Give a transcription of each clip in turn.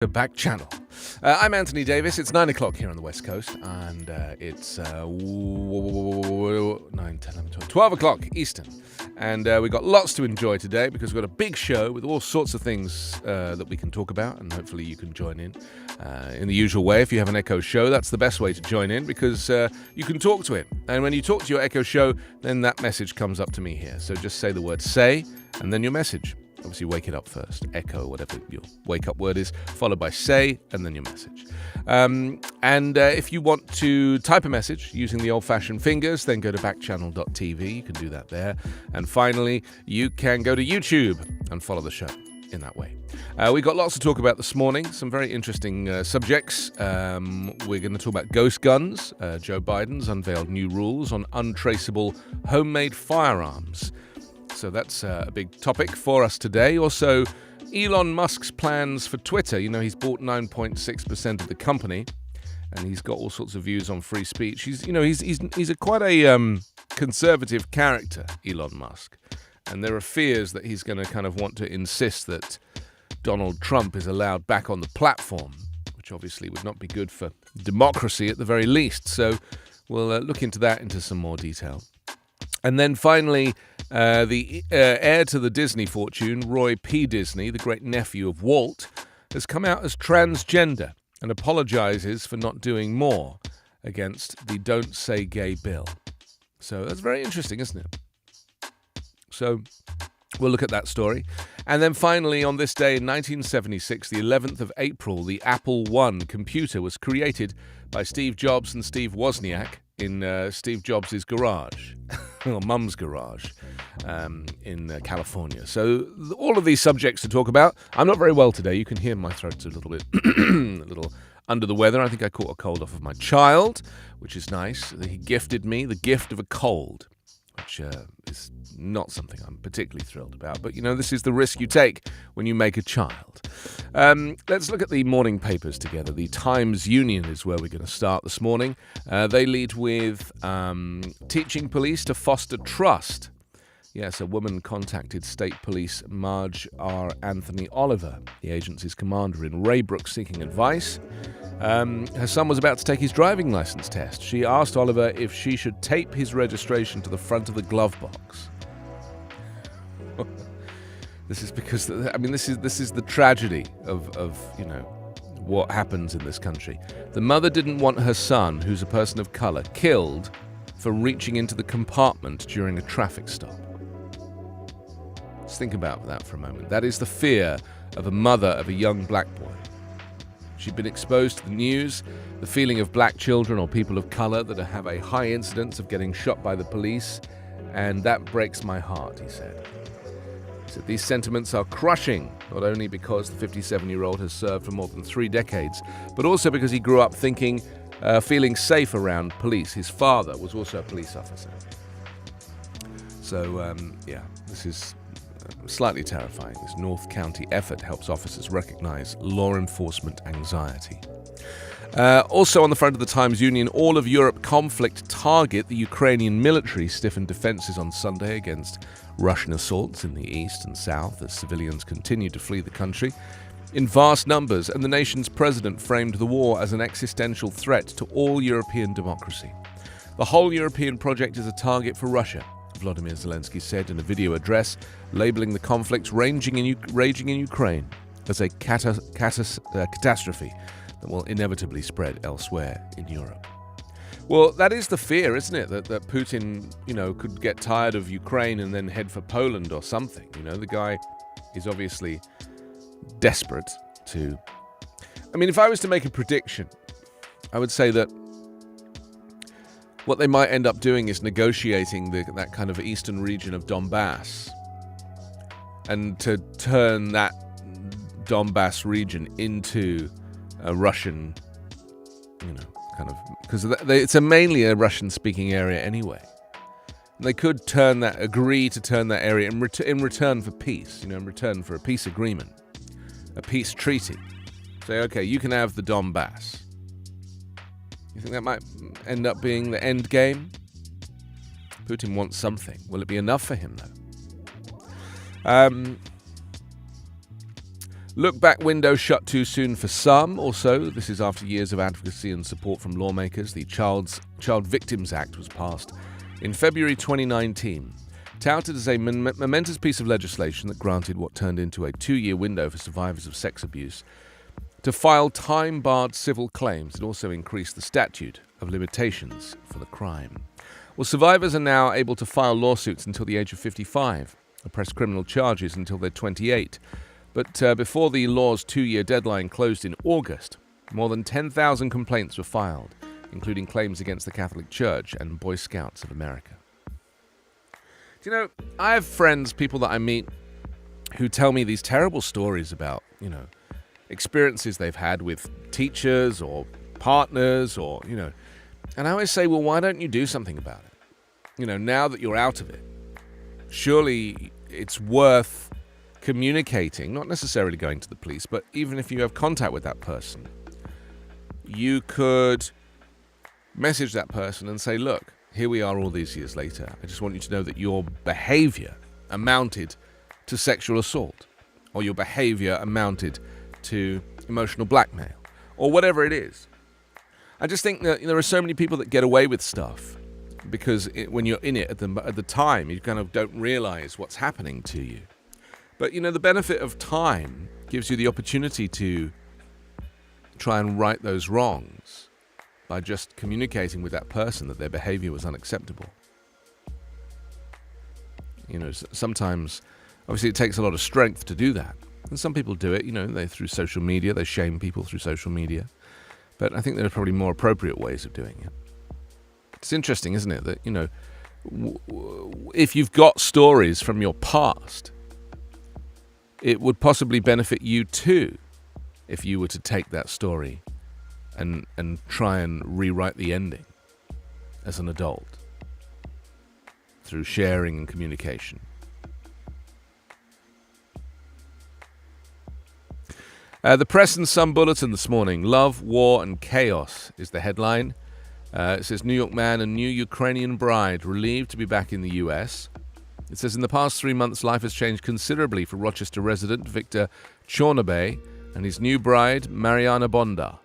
The Backchannel. I'm Anthony Davis. It's 9 o'clock here on the West Coast, and it's 9, 10, 11, 12 o'clock Eastern. And we've got lots to enjoy today because we've got a big show with all sorts of things that we can talk about, and hopefully you can join in the usual way. If you have an Echo show, that's the best way to join in because you can talk to it. And when you talk to your Echo show, then that message comes up to me here. So just say the word say, and then your message. Obviously, wake it up first. Echo, whatever your wake-up word is, followed by say, and then your message. If you want to type a message using the old-fashioned fingers, then go to backchannel.tv. You can do that there. And finally, you can go to YouTube and follow the show in that way. We've got lots to talk about this morning, some very interesting subjects. We're going to talk about ghost guns. Joe Biden's unveiled new rules on untraceable homemade firearms. So that's a big topic for us today. Also, Elon Musk's plans for Twitter. You know, he's bought 9.6% of the company, and he's got all sorts of views on free speech. He's quite a conservative character, Elon Musk, and there are fears that he's going to kind of want to insist that Donald Trump is allowed back on the platform, which obviously would not be good for democracy at the very least. So we'll look into that into some more detail. And then finally, the heir to the Disney fortune, Roy P. Disney, the great nephew of Walt, has come out as transgender and apologizes for not doing more against the Don't Say Gay bill. So that's very interesting, isn't it? So we'll look at that story. And then finally, on this day in 1976, the 11th of April, the Apple I computer was created by Steve Jobs and Steve Wozniak in Steve Jobs' garage, or Mum's garage, in California. So all of these subjects to talk about. I'm not very well today. You can hear my throat's a little bit, a little under the weather. I think I caught a cold off of my child, which is nice. He gifted me the gift of a cold, which is not something I'm particularly thrilled about. But, you know, this is the risk you take when you make a child. Let's look at the morning papers together. The Times Union is where we're going to start this morning. They lead with teaching police to foster trust. Yes, a woman contacted State Police Marge R. Anthony Oliver, the agency's commander in Raybrook, seeking advice. Her son was about to take his driving license test. She asked Oliver if she should tape his registration to the front of the glove box. This is because, this is the tragedy of what happens in this country. The mother didn't want her son, who's a person of color, killed for reaching into the compartment during a traffic stop. Let's think about that for a moment. That is the fear of a mother of a young black boy. She'd been exposed to the news, the feeling of black children or people of color that have a high incidence of getting shot by the police, and that breaks my heart, he said. He said these sentiments are crushing, not only because the 57-year-old has served for more than 3 decades, but also because he grew up feeling safe around police. His father was also a police officer. So, this is slightly terrifying. This North County effort helps officers recognize law enforcement anxiety. Also on the front of the Times Union, all of Europe conflict target. The Ukrainian military stiffened defenses on Sunday against Russian assaults in the east and south as civilians continue to flee the country in vast numbers, and the nation's president framed the war as an existential threat to all European democracy. The whole European project is a target for Russia, Volodymyr Zelensky said in a video address, labeling the conflicts raging in Ukraine as a catastrophe that will inevitably spread elsewhere in Europe. Well, that is the fear, isn't it? That Putin, could get tired of Ukraine and then head for Poland or something. The guy is obviously desperate to... if I was to make a prediction, I would say that what they might end up doing is negotiating that kind of eastern region of Donbass, and to turn that Donbass region into a Russian, because it's mainly a Russian-speaking area anyway. And they could agree to turn that area in return for peace, in return for a peace agreement, a peace treaty. Say, okay, you can have the Donbass. You think that might end up being the end game? Putin wants something. Will it be enough for him, though? Look back window shut too soon for some. Also, this is after years of advocacy and support from lawmakers. The Child Victims Act was passed in February 2019, touted as a momentous piece of legislation that granted what turned into a 2-year window for survivors of sex abuse to file time-barred civil claims. It also increased the statute of limitations for the crime. Well, survivors are now able to file lawsuits until the age of 55, or press criminal charges until they're 28. But before the law's 2-year deadline closed in August, more than 10,000 complaints were filed, including claims against the Catholic Church and Boy Scouts of America. Do you know, I have friends, people that I meet, who tell me these terrible stories about, experiences they've had with teachers or partners or, and I always say, well, why don't you do something about it? Now that you're out of it, surely it's worth communicating, not necessarily going to the police, but even if you have contact with that person, you could message that person and say, look, here we are all these years later. I just want you to know that your behavior amounted to sexual assault, or your behavior amounted to emotional blackmail, or whatever it is. I just think that there are so many people that get away with stuff because when you're in it at the time, you kind of don't realize what's happening to you. But, the benefit of time gives you the opportunity to try and right those wrongs by just communicating with that person that their behavior was unacceptable. Sometimes, obviously, it takes a lot of strength to do that. And some people do it, they through social media, they shame people through social media. But I think there are probably more appropriate ways of doing it. It's interesting, isn't it, that, if you've got stories from your past, it would possibly benefit you too if you were to take that story and try and rewrite the ending as an adult through sharing and communication. The Press and Sun Bulletin this morning, Love, War and Chaos is the headline. It says, New York man and new Ukrainian bride relieved to be back in the US. It says, in the past 3 months, life has changed considerably for Rochester resident Victor Chornobay and his new bride, Mariana Bondar.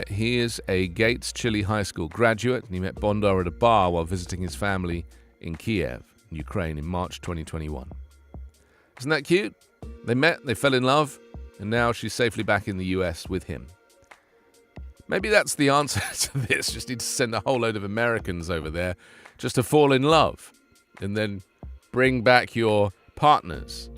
He is a Gates Chili High School graduate, and he met Bondar at a bar while visiting his family in Kiev, Ukraine, in March 2021. Isn't that cute? They met, they fell in love, and now she's safely back in the US with him. Maybe that's the answer to this. Just need to send a whole load of Americans over there just to fall in love and then bring back your partners.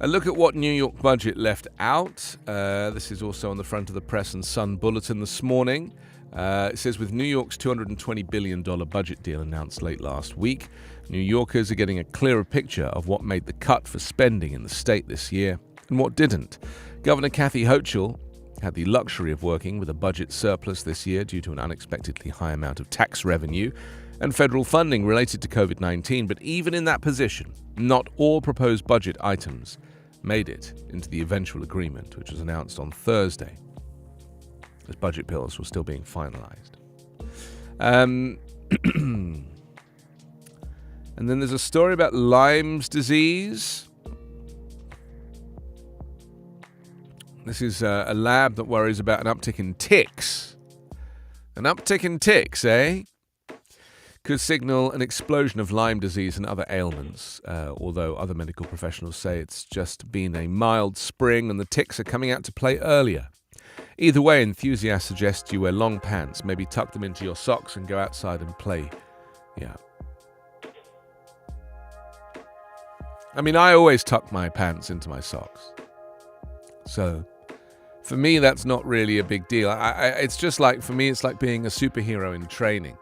A look at what New York budget left out. This is also on the front of the Press and Sun Bulletin this morning. It says, with New York's $220 billion budget deal announced late last week, New Yorkers are getting a clearer picture of what made the cut for spending in the state this year and what didn't. Governor Kathy Hochul had the luxury of working with a budget surplus this year due to an unexpectedly high amount of tax revenue and federal funding related to COVID-19. But even in that position, not all proposed budget items made it into the eventual agreement, which was announced on Thursday, as budget bills were still being finalized. And then there's a story about Lyme's disease. This is a lab that worries about an uptick in ticks. An uptick in ticks, eh? Could signal an explosion of Lyme disease and other ailments, although other medical professionals say it's just been a mild spring and the ticks are coming out to play earlier. Either way, enthusiasts suggest you wear long pants, maybe tuck them into your socks and go outside and play. Yeah. I mean, I always tuck my pants into my socks. So, for me, that's not really a big deal. It's just like, for me, it's like being a superhero in training.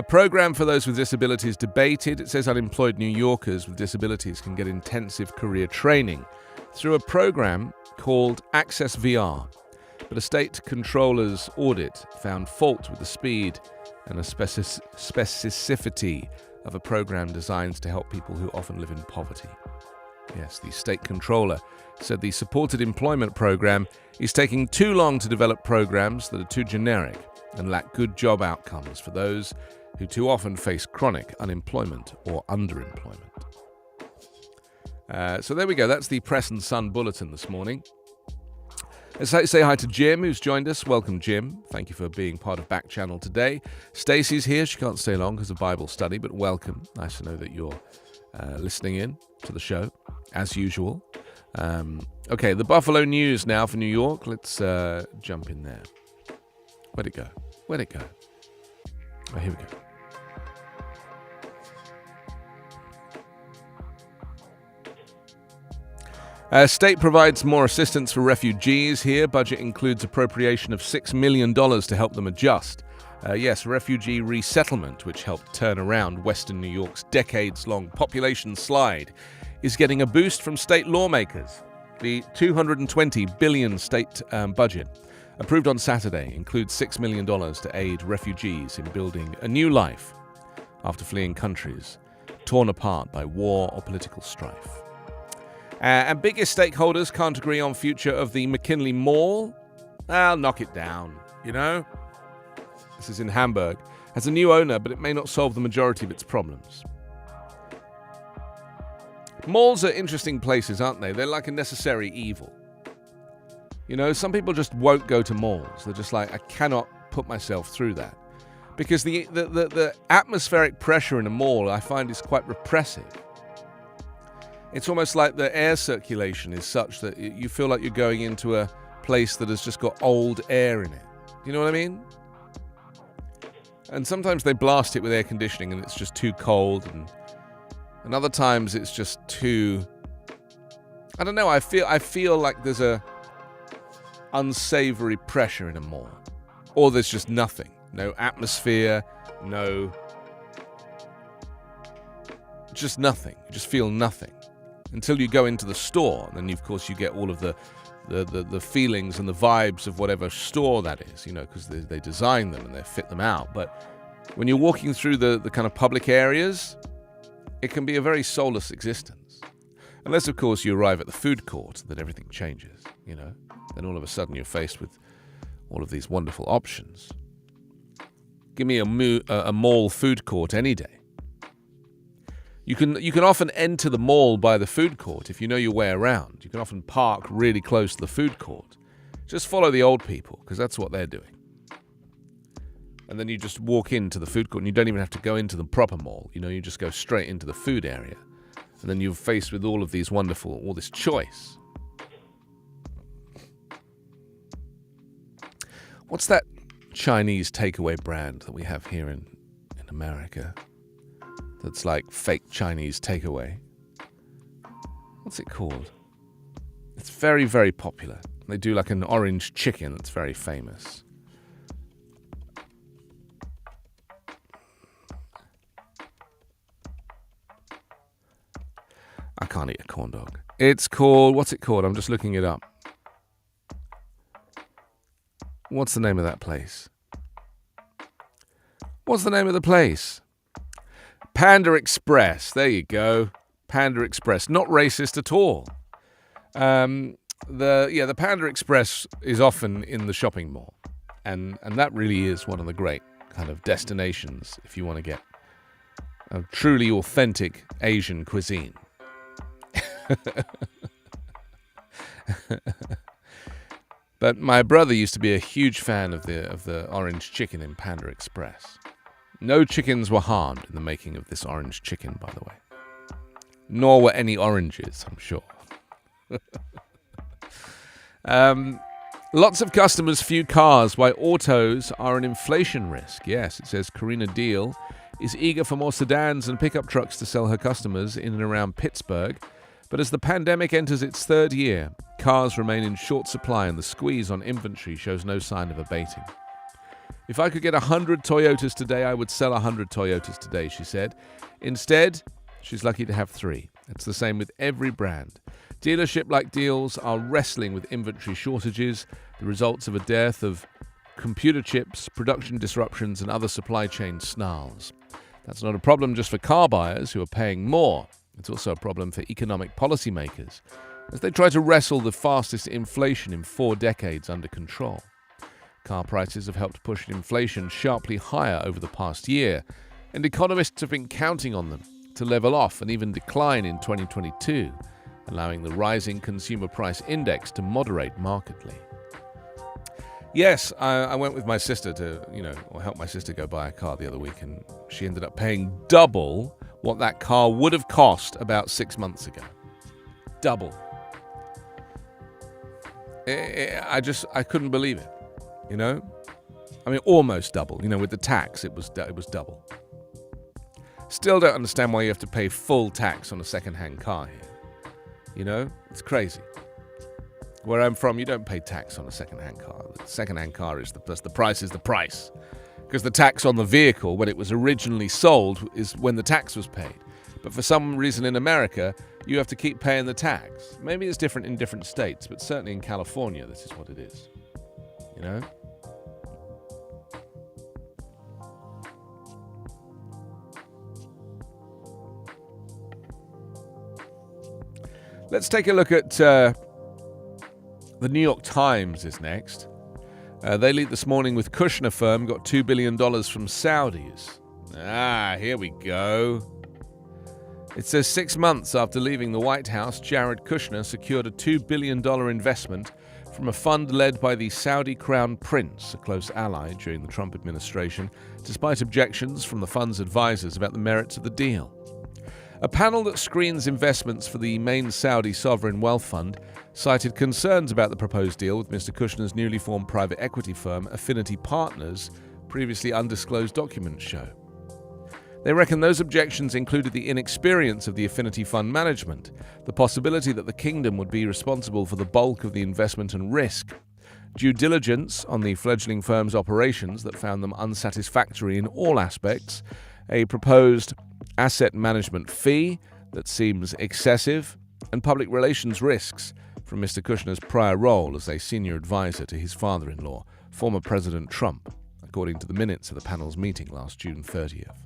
Program for those with disabilities debated. It says unemployed New Yorkers with disabilities can get intensive career training through a program called Access VR. But a state controller's audit found fault with the speed and a specificity of a program designed to help people who often live in poverty. Yes, the state controller said the supported employment program is taking too long to develop programs that are too generic and lack good job outcomes for those who too often face chronic unemployment or underemployment. So there we go. That's the Press and Sun Bulletin this morning. Let's say hi to Jim, who's joined us. Welcome, Jim. Thank you for being part of Backchannel today. Stacey's here. She can't stay long because of Bible study, but welcome. Nice to know that you're listening in to the show, as usual. Okay, the Buffalo News now for New York. Let's jump in there. Where'd it go? Oh, here we go. State provides more assistance for refugees here. Budget includes appropriation of $6 million to help them adjust. Yes, refugee resettlement, which helped turn around Western New York's decades-long population slide, is getting a boost from state lawmakers. The $220 billion state budget, approved on Saturday, includes $6 million to aid refugees in building a new life after fleeing countries torn apart by war or political strife. And biggest stakeholders can't agree on future of the McKinley Mall. I'll knock it down, you know? This is in Hamburg. Has a new owner, but it may not solve the majority of its problems. Malls are interesting places, aren't they? They're like a necessary evil. You know, some people just won't go to malls. They're just like, I cannot put myself through that. Because the atmospheric pressure in a mall, I find, is quite repressive. It's almost like the air circulation is such that you feel like you're going into a place that has just got old air in it. You know what I mean? And sometimes they blast it with air conditioning and it's just too cold, and other times it's just too, I don't know, I feel like there's a unsavory pressure in a mall. Or there's just nothing. No atmosphere, just nothing. You just feel nothing. Until you go into the store, and then of course you get all of the feelings and the vibes of whatever store that is, you know, because they design them and they fit them out. But when you're walking through the kind of public areas, it can be a very soulless existence. Unless, of course, you arrive at the food court, then everything changes, you know. Then all of a sudden you're faced with all of these wonderful options. Give me a mall food court any day. You can often enter the mall by the food court if you know your way around. You can often park really close to the food court. Just follow the old people, because that's what they're doing. And then you just walk into the food court, and you don't even have to go into the proper mall. You know, you just go straight into the food area. And then you're faced with all this choice. What's that Chinese takeaway brand that we have here in America? That's like fake Chinese takeaway. What's it called? It's very, very popular. They do like an orange chicken that's very famous. I can't eat a corn dog. It's called, what's it called? I'm just looking it up. What's the name of that place? What's the name of the place? Panda Express. There you go. Panda Express. Not racist at all. The Panda Express is often in the shopping mall. And that really is one of the great kind of destinations if you want to get a truly authentic Asian cuisine. But my brother used to be a huge fan of the orange chicken in Panda Express. No chickens were harmed in the making of this orange chicken, by the way. Nor were any oranges, I'm sure. Lots of customers, few cars. Why autos are an inflation risk. Yes, it says Karina Deal is eager for more sedans and pickup trucks to sell her customers in and around Pittsburgh. But as the pandemic enters its third year, cars remain in short supply and the squeeze on inventory shows no sign of abating. If I could get 100 Toyotas today, I would sell 100 Toyotas today, she said. Instead, she's lucky to have 3. It's the same with every brand. Dealership-like deals are wrestling with inventory shortages, the results of a dearth of computer chips, production disruptions, and other supply chain snarls. That's not a problem just for car buyers who are paying more. It's also a problem for economic policymakers as they try to wrestle the fastest inflation in 4 decades under control. Car prices have helped push inflation sharply higher over the past year, and economists have been counting on them to level off and even decline in 2022, allowing the rising consumer price index to moderate markedly. Yes, I went with my sister or helped my sister go buy a car the other week, and she ended up paying double what that car would have cost about 6 months ago. Double. I couldn't believe it, I mean, almost double. With the tax, it was double. Still don't understand why you have to pay full tax on a second-hand car here. It's crazy. Where I'm from, you don't pay tax on a second-hand car. The second-hand car is the price is the price. Because the tax on the vehicle, when it was originally sold, is when the tax was paid. But for some reason in America, you have to keep paying the tax. Maybe it's different in different states, but certainly in California, this is what it is. Let's take a look at the New York Times is next. They lead this morning with Kushner firm got $2 billion from Saudis. Here we go. It says 6 months after leaving the White House, Jared Kushner secured a $2 billion investment from a fund led by the Saudi Crown Prince, a close ally during the Trump administration, despite objections from the fund's advisors about the merits of the deal. A panel that screens investments for the main Saudi sovereign wealth fund cited concerns about the proposed deal with Mr. Kushner's newly formed private equity firm, Affinity Partners, previously undisclosed documents show. They reckon those objections included the inexperience of the Affinity Fund management, the possibility that the kingdom would be responsible for the bulk of the investment and risk, due diligence on the fledgling firm's operations that found them unsatisfactory in all aspects, a proposed asset management fee that seems excessive, and public relations risks from Mr. Kushner's prior role as a senior advisor to his father-in-law, former President Trump, according to the minutes of the panel's meeting last June 30th.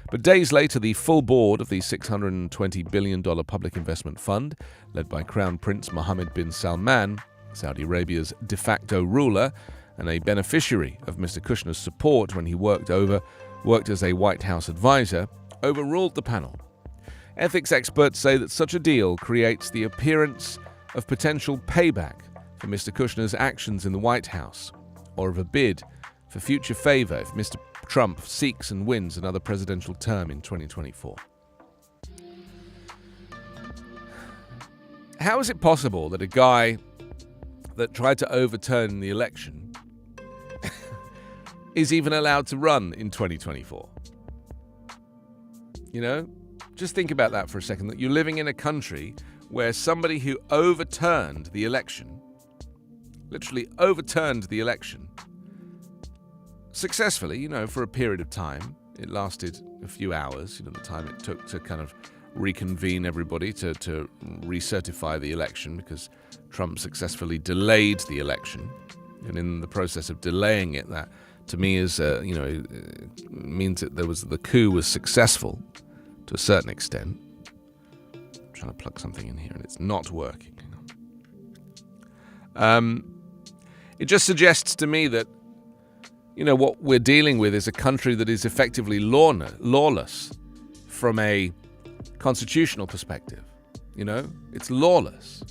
But days later, the full board of the $620 billion public investment fund, led by Crown Prince Mohammed bin Salman, Saudi Arabia's de facto ruler and a beneficiary of Mr. Kushner's support when he worked as a White House advisor, overruled the panel. Ethics experts say that such a deal creates the appearance of potential payback for Mr. Kushner's actions in the White House, or of a bid for future favor if Mr. Trump seeks and wins another presidential term in 2024. How is it possible that a guy that tried to overturn the election is even allowed to run in 2024? Just think about that for a second, that you're living in a country where somebody who overturned the election, literally overturned the election, successfully, for a period of time. It lasted a few hours, the time it took to kind of reconvene everybody to recertify the election, because Trump successfully delayed the election. And in the process of delaying it, that to me is, means that the coup was successful to a certain extent. I'm trying to plug something in here and it's not working. It just suggests to me that, what we're dealing with is a country that is effectively lawless from a constitutional perspective. It's lawless.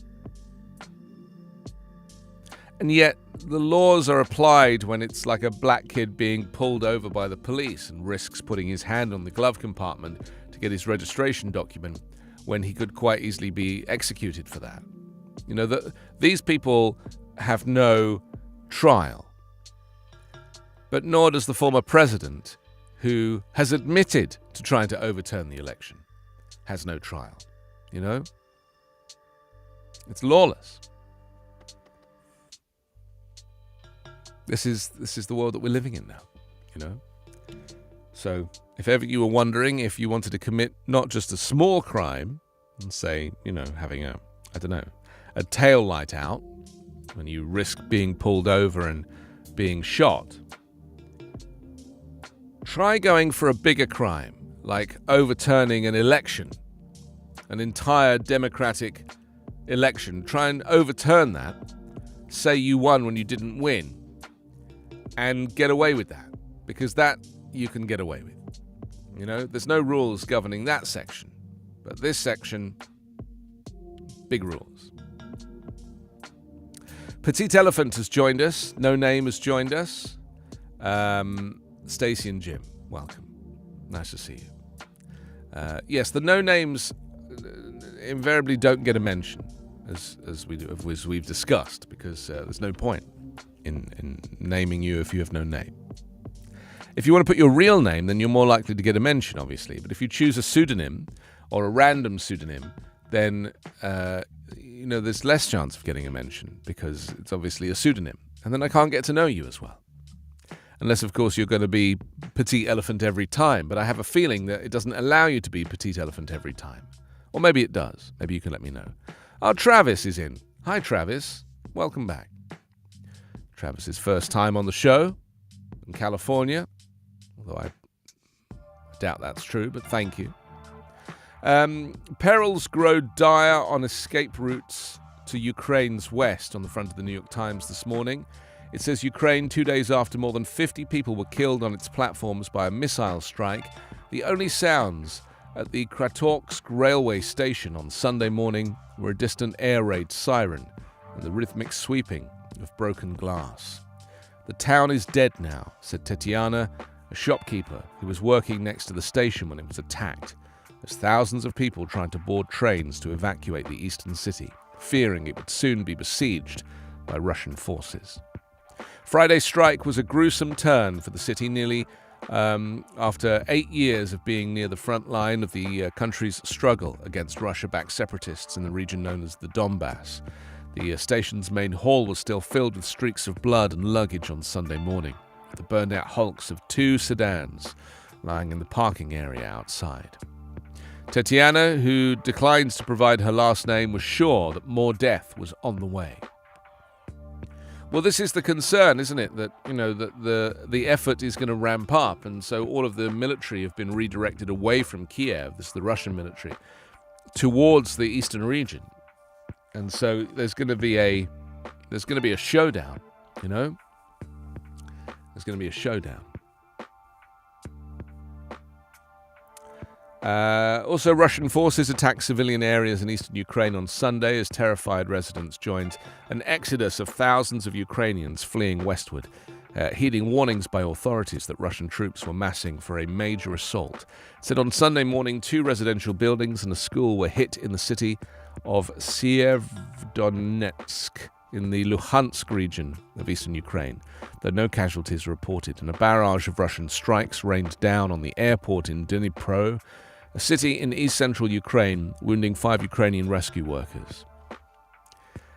And yet the laws are applied when it's like a black kid being pulled over by the police and risks putting his hand on the glove compartment to get his registration document when he could quite easily be executed for that. These people have no trial. But nor does the former president, who has admitted to trying to overturn the election, has no trial. It's lawless. This is the world that we're living in now, So if ever you were wondering if you wanted to commit not just a small crime, and say, having a tail light out, when you risk being pulled over and being shot, try going for a bigger crime, like overturning an election, an entire democratic election. Try and overturn that, say you won when you didn't win, and get away with that, because that you can get away with. You know, there's no rules governing that section. But this section, big rules. Petite Elephant has joined us. No Name has joined us. Stacey and Jim, welcome. Nice to see you. Yes, the No Names invariably don't get a mention, as we've discussed, because there's no point in naming you if you have no name. If you want to put your real name, then you're more likely to get a mention, obviously. But if you choose a pseudonym or a random pseudonym, then there's less chance of getting a mention because it's obviously a pseudonym. And then I can't get to know you as well. Unless, of course, you're going to be Petite Elephant every time. But I have a feeling that it doesn't allow you to be Petite Elephant every time. Or maybe it does. Maybe you can let me know. Oh, Travis is in. Hi, Travis. Welcome back. Travis's first time on the show in California. Although I doubt that's true, but thank you. Perils grow dire on escape routes to Ukraine's west on the front of the New York Times this morning. It says Ukraine, 2 days after more than 50 people were killed on its platforms by a missile strike. The only sounds at the Kramatorsk railway station on Sunday morning were a distant air raid siren and the rhythmic sweeping of broken glass. The town is dead now, said Tetiana, a shopkeeper who was working next to the station when it was attacked, as thousands of people tried to board trains to evacuate the eastern city, fearing it would soon be besieged by Russian forces. Friday's strike was a gruesome turn for the city nearly after 8 years of being near the front line of the country's struggle against Russia-backed separatists in the region known as the Donbass. The station's main hall was still filled with streaks of blood and luggage on Sunday morning, with the burned-out hulks of 2 sedans lying in the parking area outside. Tetiana, who declines to provide her last name, was sure that more death was on the way. Well, this is the concern, isn't it? That, that the effort is going to ramp up, and so all of the military have been redirected away from Kiev, this is the Russian military, towards the eastern region. And so there's going to be a showdown, There's going to be a showdown. Also, Russian forces attacked civilian areas in eastern Ukraine on Sunday as terrified residents joined an exodus of thousands of Ukrainians fleeing westward, heeding warnings by authorities that Russian troops were massing for a major assault. It said on Sunday morning 2 residential buildings and a school were hit in the city of Sievierodonetsk in the Luhansk region of eastern Ukraine, though no casualties were reported, and a barrage of Russian strikes rained down on the airport in Dnipro, a city in east-central Ukraine, wounding 5 Ukrainian rescue workers.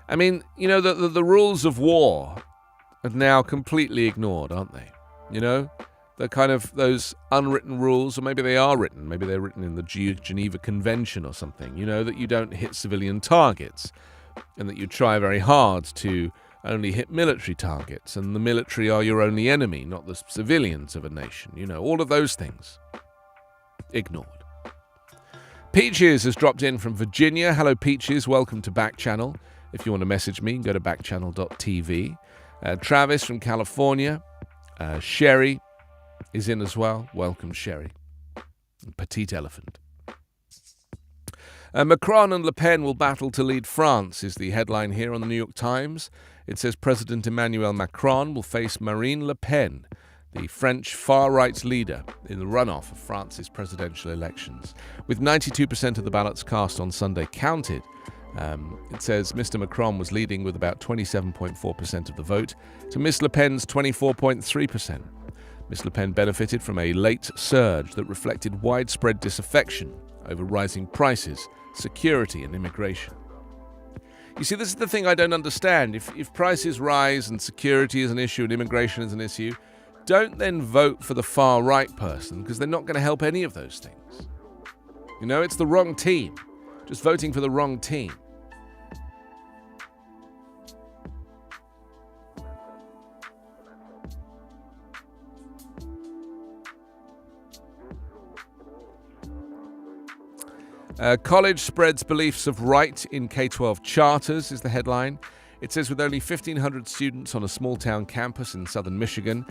I mean, the rules of war are now completely ignored, aren't they? The kind of those unwritten rules, or maybe they are written, maybe they're written in the Geneva Convention or something, that you don't hit civilian targets, and that you try very hard to only hit military targets, and the military are your only enemy, not the civilians of a nation. All of those things ignored. Peaches has dropped in from Virginia. Hello, Peaches. Welcome to Backchannel. If you want to message me, go to backchannel.tv. Travis from California. Sherry is in as well. Welcome, Sherry. Petite Elephant. Macron and Le Pen will battle to lead France, is the headline here on the New York Times. It says President Emmanuel Macron will face Marine Le Pen, the French far-right leader, in the runoff of France's presidential elections. With 92% of the ballots cast on Sunday counted, it says Mr. Macron was leading with about 27.4% of the vote to Miss Le Pen's 24.3%. Miss Le Pen benefited from a late surge that reflected widespread disaffection over rising prices, security and immigration. You see, this is the thing I don't understand. If prices rise and security is an issue and immigration is an issue, don't then vote for the far-right person, because they're not going to help any of those things. It's the wrong team. Just voting for the wrong team. College spreads beliefs of right in K-12 charters is the headline. It says with only 1,500 students on a small-town campus in southern Michigan,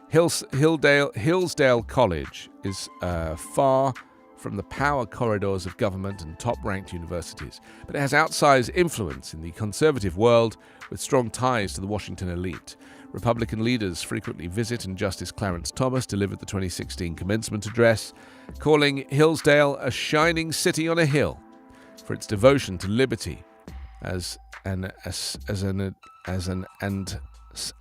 Hillsdale College is far from the power corridors of government and top-ranked universities, but it has outsized influence in the conservative world with strong ties to the Washington elite. Republican leaders frequently visit, and Justice Clarence Thomas delivered the 2016 commencement address, calling Hillsdale a shining city on a hill for its devotion to liberty as an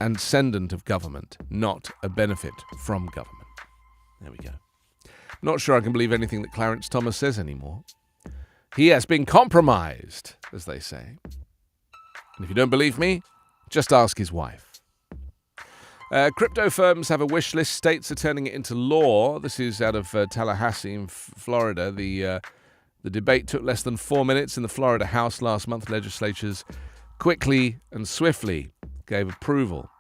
ascendant of government, not a benefit from government. There we go. Not sure I can believe anything that Clarence Thomas says anymore. He has been compromised, as they say. And if you don't believe me, just ask his wife. Crypto firms have a wish list. States are turning it into law. This is out of Tallahassee in Florida. The debate took less than 4 minutes in the Florida House last month. Legislatures quickly and swiftly gave approval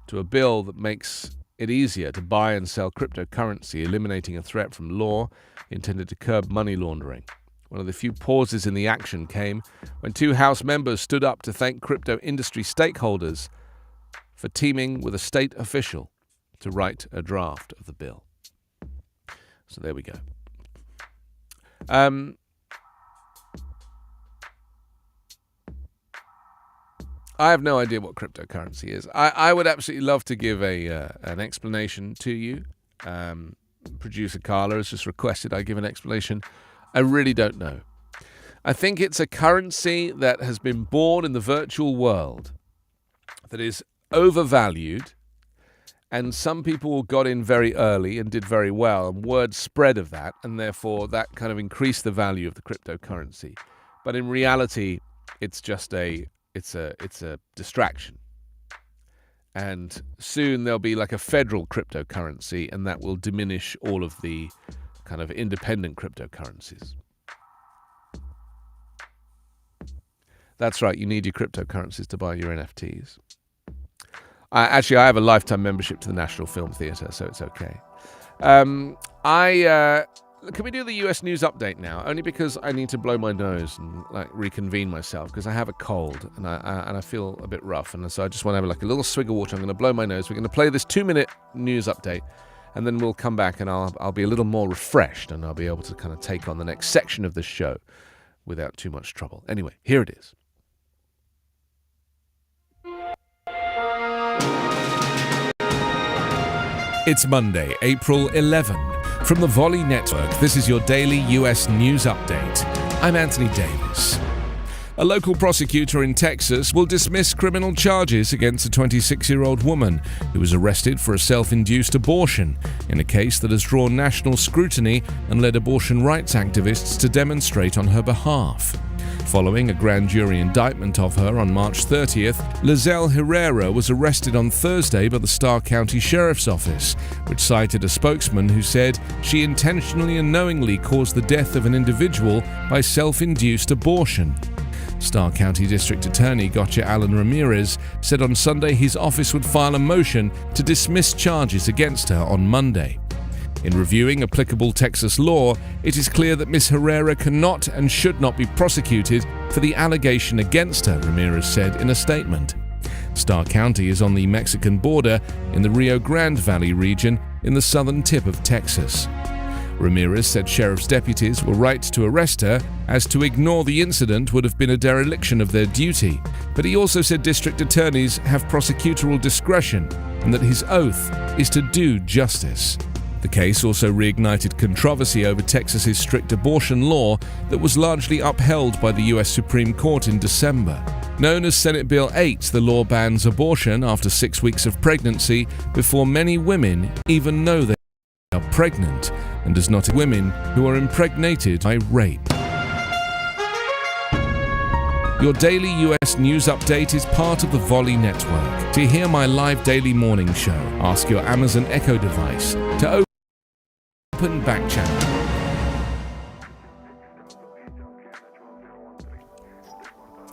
to a bill that makes it easier to buy and sell cryptocurrency, eliminating a threat from law intended to curb money laundering. One of the few pauses in the action came when two House members stood up to thank crypto industry stakeholders for teaming with a state official to write a draft of the bill. So there we go. I have no idea what cryptocurrency is. I would absolutely love to give an explanation to you. Producer Carla has just requested I give an explanation. I really don't know. I think it's a currency that has been born in the virtual world that is overvalued, and some people got in very early and did very well, and word spread of that, and therefore that kind of increased the value of the cryptocurrency. But in reality, it's just it's a distraction. And soon there'll be like a federal cryptocurrency, and that will diminish all of the kind of independent cryptocurrencies. That's right, you need your cryptocurrencies to buy your NFTs. I have a lifetime membership to the National Film Theatre, so it's okay. Can we do the US news update now? Only because I need to blow my nose and reconvene myself, because I have a cold and I feel a bit rough, and so I just want to have a little swig of water. I'm going to blow my nose. We're going to play this 2-minute news update, and then we'll come back and I'll be a little more refreshed, and I'll be able to kind of take on the next section of this show without too much trouble. Anyway, here it is. It's Monday, April 11. From the Volley Network, this is your daily US news update. I'm Anthony Davis. A local prosecutor in Texas will dismiss criminal charges against a 26-year-old woman who was arrested for a self-induced abortion in a case that has drawn national scrutiny and led abortion rights activists to demonstrate on her behalf. Following a grand jury indictment of her on March 30th, Lizelle Herrera was arrested on Thursday by the Starr County Sheriff's Office, which cited a spokesman who said she intentionally and knowingly caused the death of an individual by self-induced abortion. Starr County District Attorney Gotcha Alan Ramirez said on Sunday his office would file a motion to dismiss charges against her on Monday. In reviewing applicable Texas law, it is clear that Ms. Herrera cannot and should not be prosecuted for the allegation against her, Ramirez said in a statement. Starr County is on the Mexican border in the Rio Grande Valley region in the southern tip of Texas. Ramirez said sheriff's deputies were right to arrest her, as to ignore the incident would have been a dereliction of their duty, but he also said district attorneys have prosecutorial discretion and that his oath is to do justice. The case also reignited controversy over Texas's strict abortion law that was largely upheld by the U.S. Supreme Court in December. Known as Senate Bill 8, the law bans abortion after 6 weeks of pregnancy before many women even know they are pregnant, and does not women who are impregnated by rape. Your daily US news update is part of the Volley Network. To hear my live daily morning show, ask your Amazon Echo device to open Backchannel.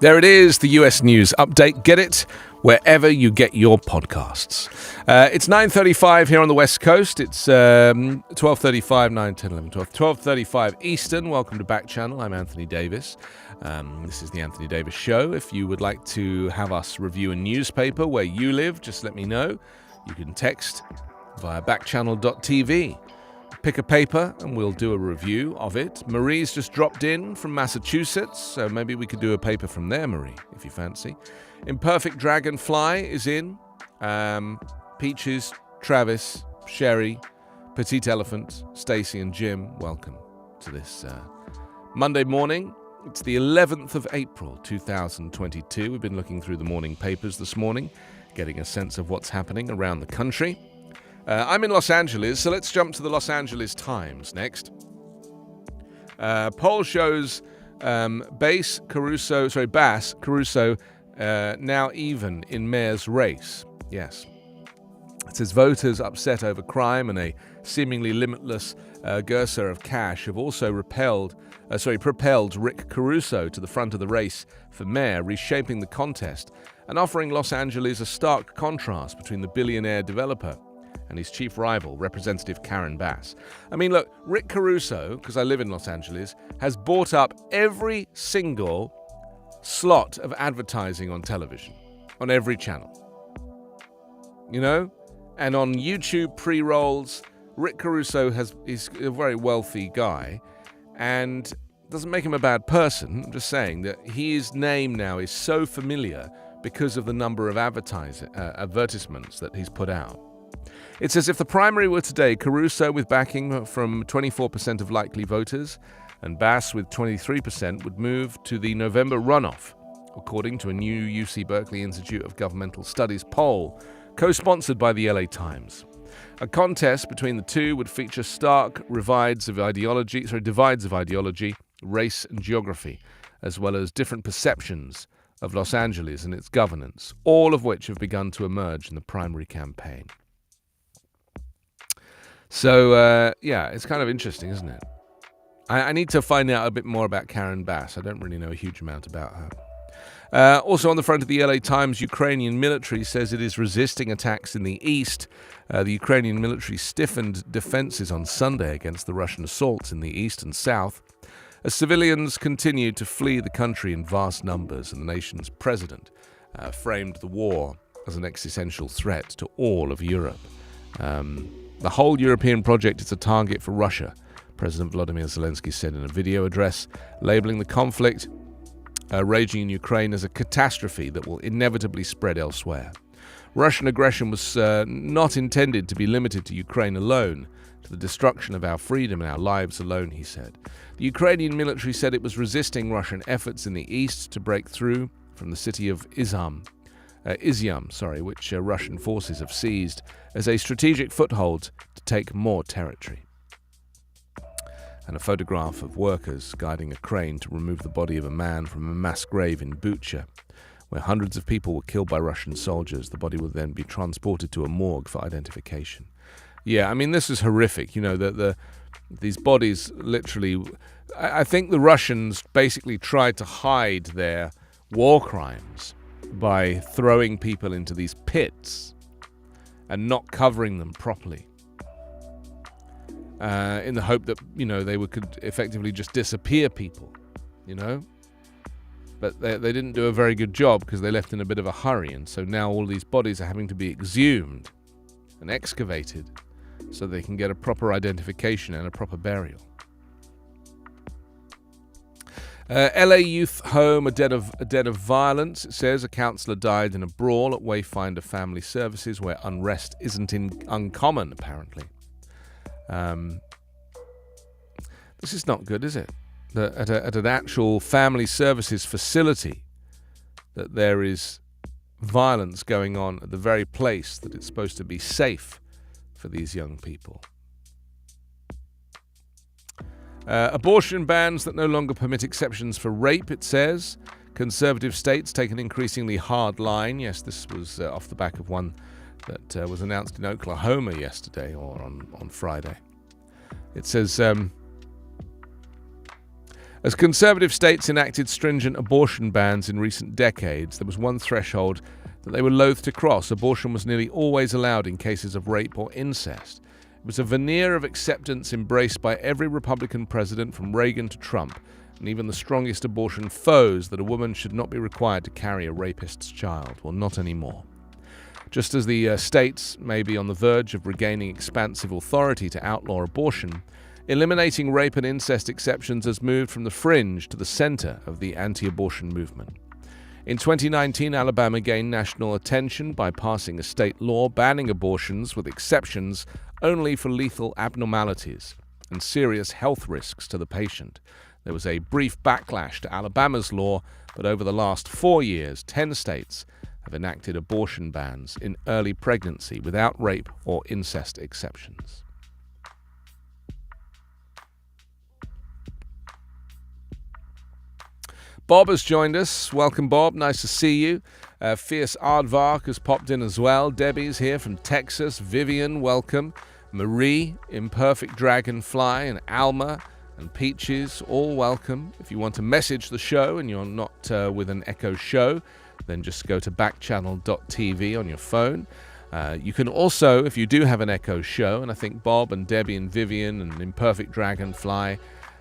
There it is, the US news update. Get it wherever you get your podcasts. It's 9:35 here on the West Coast. It's 12:35, 9, 10, 11, 12, 12:35 Eastern. Welcome to Backchannel. I'm Anthony Davis. This is the Anthony Davis Show. If you would like to have us review a newspaper where you live, just let me know. You can text via backchannel.tv. Pick a paper and we'll do a review of it. Marie's just dropped in from Massachusetts, so maybe we could do a paper from there, Marie, if you fancy. Imperfect Dragonfly is in. Peaches, Travis, Sherry, Petite Elephant, Stacey and Jim, welcome to this Monday morning. It's the 11th of April 2022. We've been looking through the morning papers this morning, getting a sense of what's happening around the country. I'm in Los Angeles, so let's jump to the Los Angeles Times next. Poll shows Bass Caruso now even in mayor's race. Yes. It says voters upset over crime and a seemingly limitless girsa of cash have also propelled Rick Caruso to the front of the race for mayor, reshaping the contest and offering Los Angeles a stark contrast between the billionaire developer and his chief rival, Representative Karen Bass. I mean, look, Rick Caruso, because I live in Los Angeles, has bought up every single slot of advertising on television, on every channel. You know? And on YouTube pre-rolls, Rick Caruso is a very wealthy guy, and doesn't make him a bad person. I'm just saying that his name now is so familiar because of the number of advertisements that he's put out. It says if the primary were today, Caruso with backing from 24% of likely voters and Bass with 23% would move to the November runoff, according to a new UC Berkeley Institute of Governmental Studies poll, co-sponsored by the LA Times. A contest between the two would feature stark divides of ideology, race and geography, as well as different perceptions of Los Angeles and its governance, all of which have begun to emerge in the primary campaign. So, it's kind of interesting, isn't it? I need to find out a bit more about Karen Bass. I don't really know a huge amount about her. Also on the front of the LA Times, Ukrainian military says it is resisting attacks in the east. The Ukrainian military stiffened defenses on Sunday against the Russian assaults in the east and south, as civilians continued to flee the country in vast numbers, and the nation's president framed the war as an existential threat to all of Europe. The whole European project is a target for Russia, President Volodymyr Zelensky said in a video address, labeling the conflict raging in Ukraine as a catastrophe that will inevitably spread elsewhere. Russian aggression was not intended to be limited to Ukraine alone, to the destruction of our freedom and our lives alone, he said. The Ukrainian military said it was resisting Russian efforts in the east to break through from the city of Izyum, which Russian forces have seized as a strategic foothold to take more territory. And a photograph of workers guiding a crane to remove the body of a man from a mass grave in Bucha, where hundreds of people were killed by Russian soldiers. The body will then be transported to a morgue for identification. Yeah, I mean, this is horrific. You know, these bodies literally... I think the Russians basically tried to hide their war crimes by throwing people into these pits and not covering them properly, in the hope that, you know, they could effectively just disappear people, you know. But they didn't do a very good job because they left in a bit of a hurry, and so now all these bodies are having to be exhumed and excavated so they can get a proper identification and a proper burial. LA youth home, a den of violence. It says a counsellor died in a brawl at Wayfinder Family Services, where unrest isn't uncommon, apparently. This is not good, is it? That at an actual family services facility, that there is violence going on at the very place that it's supposed to be safe for these young people. Abortion bans that no longer permit exceptions for rape, it says. Conservative states take an increasingly hard line. Yes, this was off the back of one that was announced in Oklahoma yesterday or on Friday. It says, as conservative states enacted stringent abortion bans in recent decades, there was one threshold that they were loath to cross. Abortion was nearly always allowed in cases of rape or incest. It was a veneer of acceptance embraced by every Republican president from Reagan to Trump, and even the strongest abortion foes, that a woman should not be required to carry a rapist's child. Well, not anymore. Just as the states may be on the verge of regaining expansive authority to outlaw abortion, eliminating rape and incest exceptions has moved from the fringe to the center of the anti-abortion movement. In 2019, Alabama gained national attention by passing a state law banning abortions with exceptions only for lethal abnormalities and serious health risks to the patient. There was a brief backlash to Alabama's law, but over the last 4 years, 10 states have enacted abortion bans in early pregnancy without rape or incest exceptions. Bob has joined us. Welcome, Bob. Nice to see you. Fierce Aardvark has popped in as well. Debbie's here from Texas. Vivian, welcome. Marie, Imperfect Dragonfly, and Alma and Peaches, all welcome. If you want to message the show and you're not with an Echo show, then just go to backchannel.tv on your phone. You can also, if you do have an Echo show, and I think Bob and Debbie and Vivian and Imperfect Dragonfly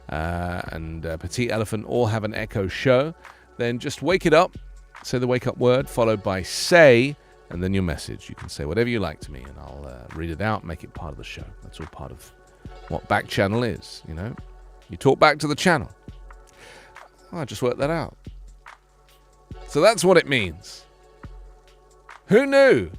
and Petite Elephant all have an Echo show, then just wake it up, say the wake up word, followed by say, and then your message. You can say whatever you like to me, and I'll read it out, make it part of the show. That's all part of what Backchannel is, you know. You talk back to the channel. Oh, I just worked that out. So that's what it means. Who knew?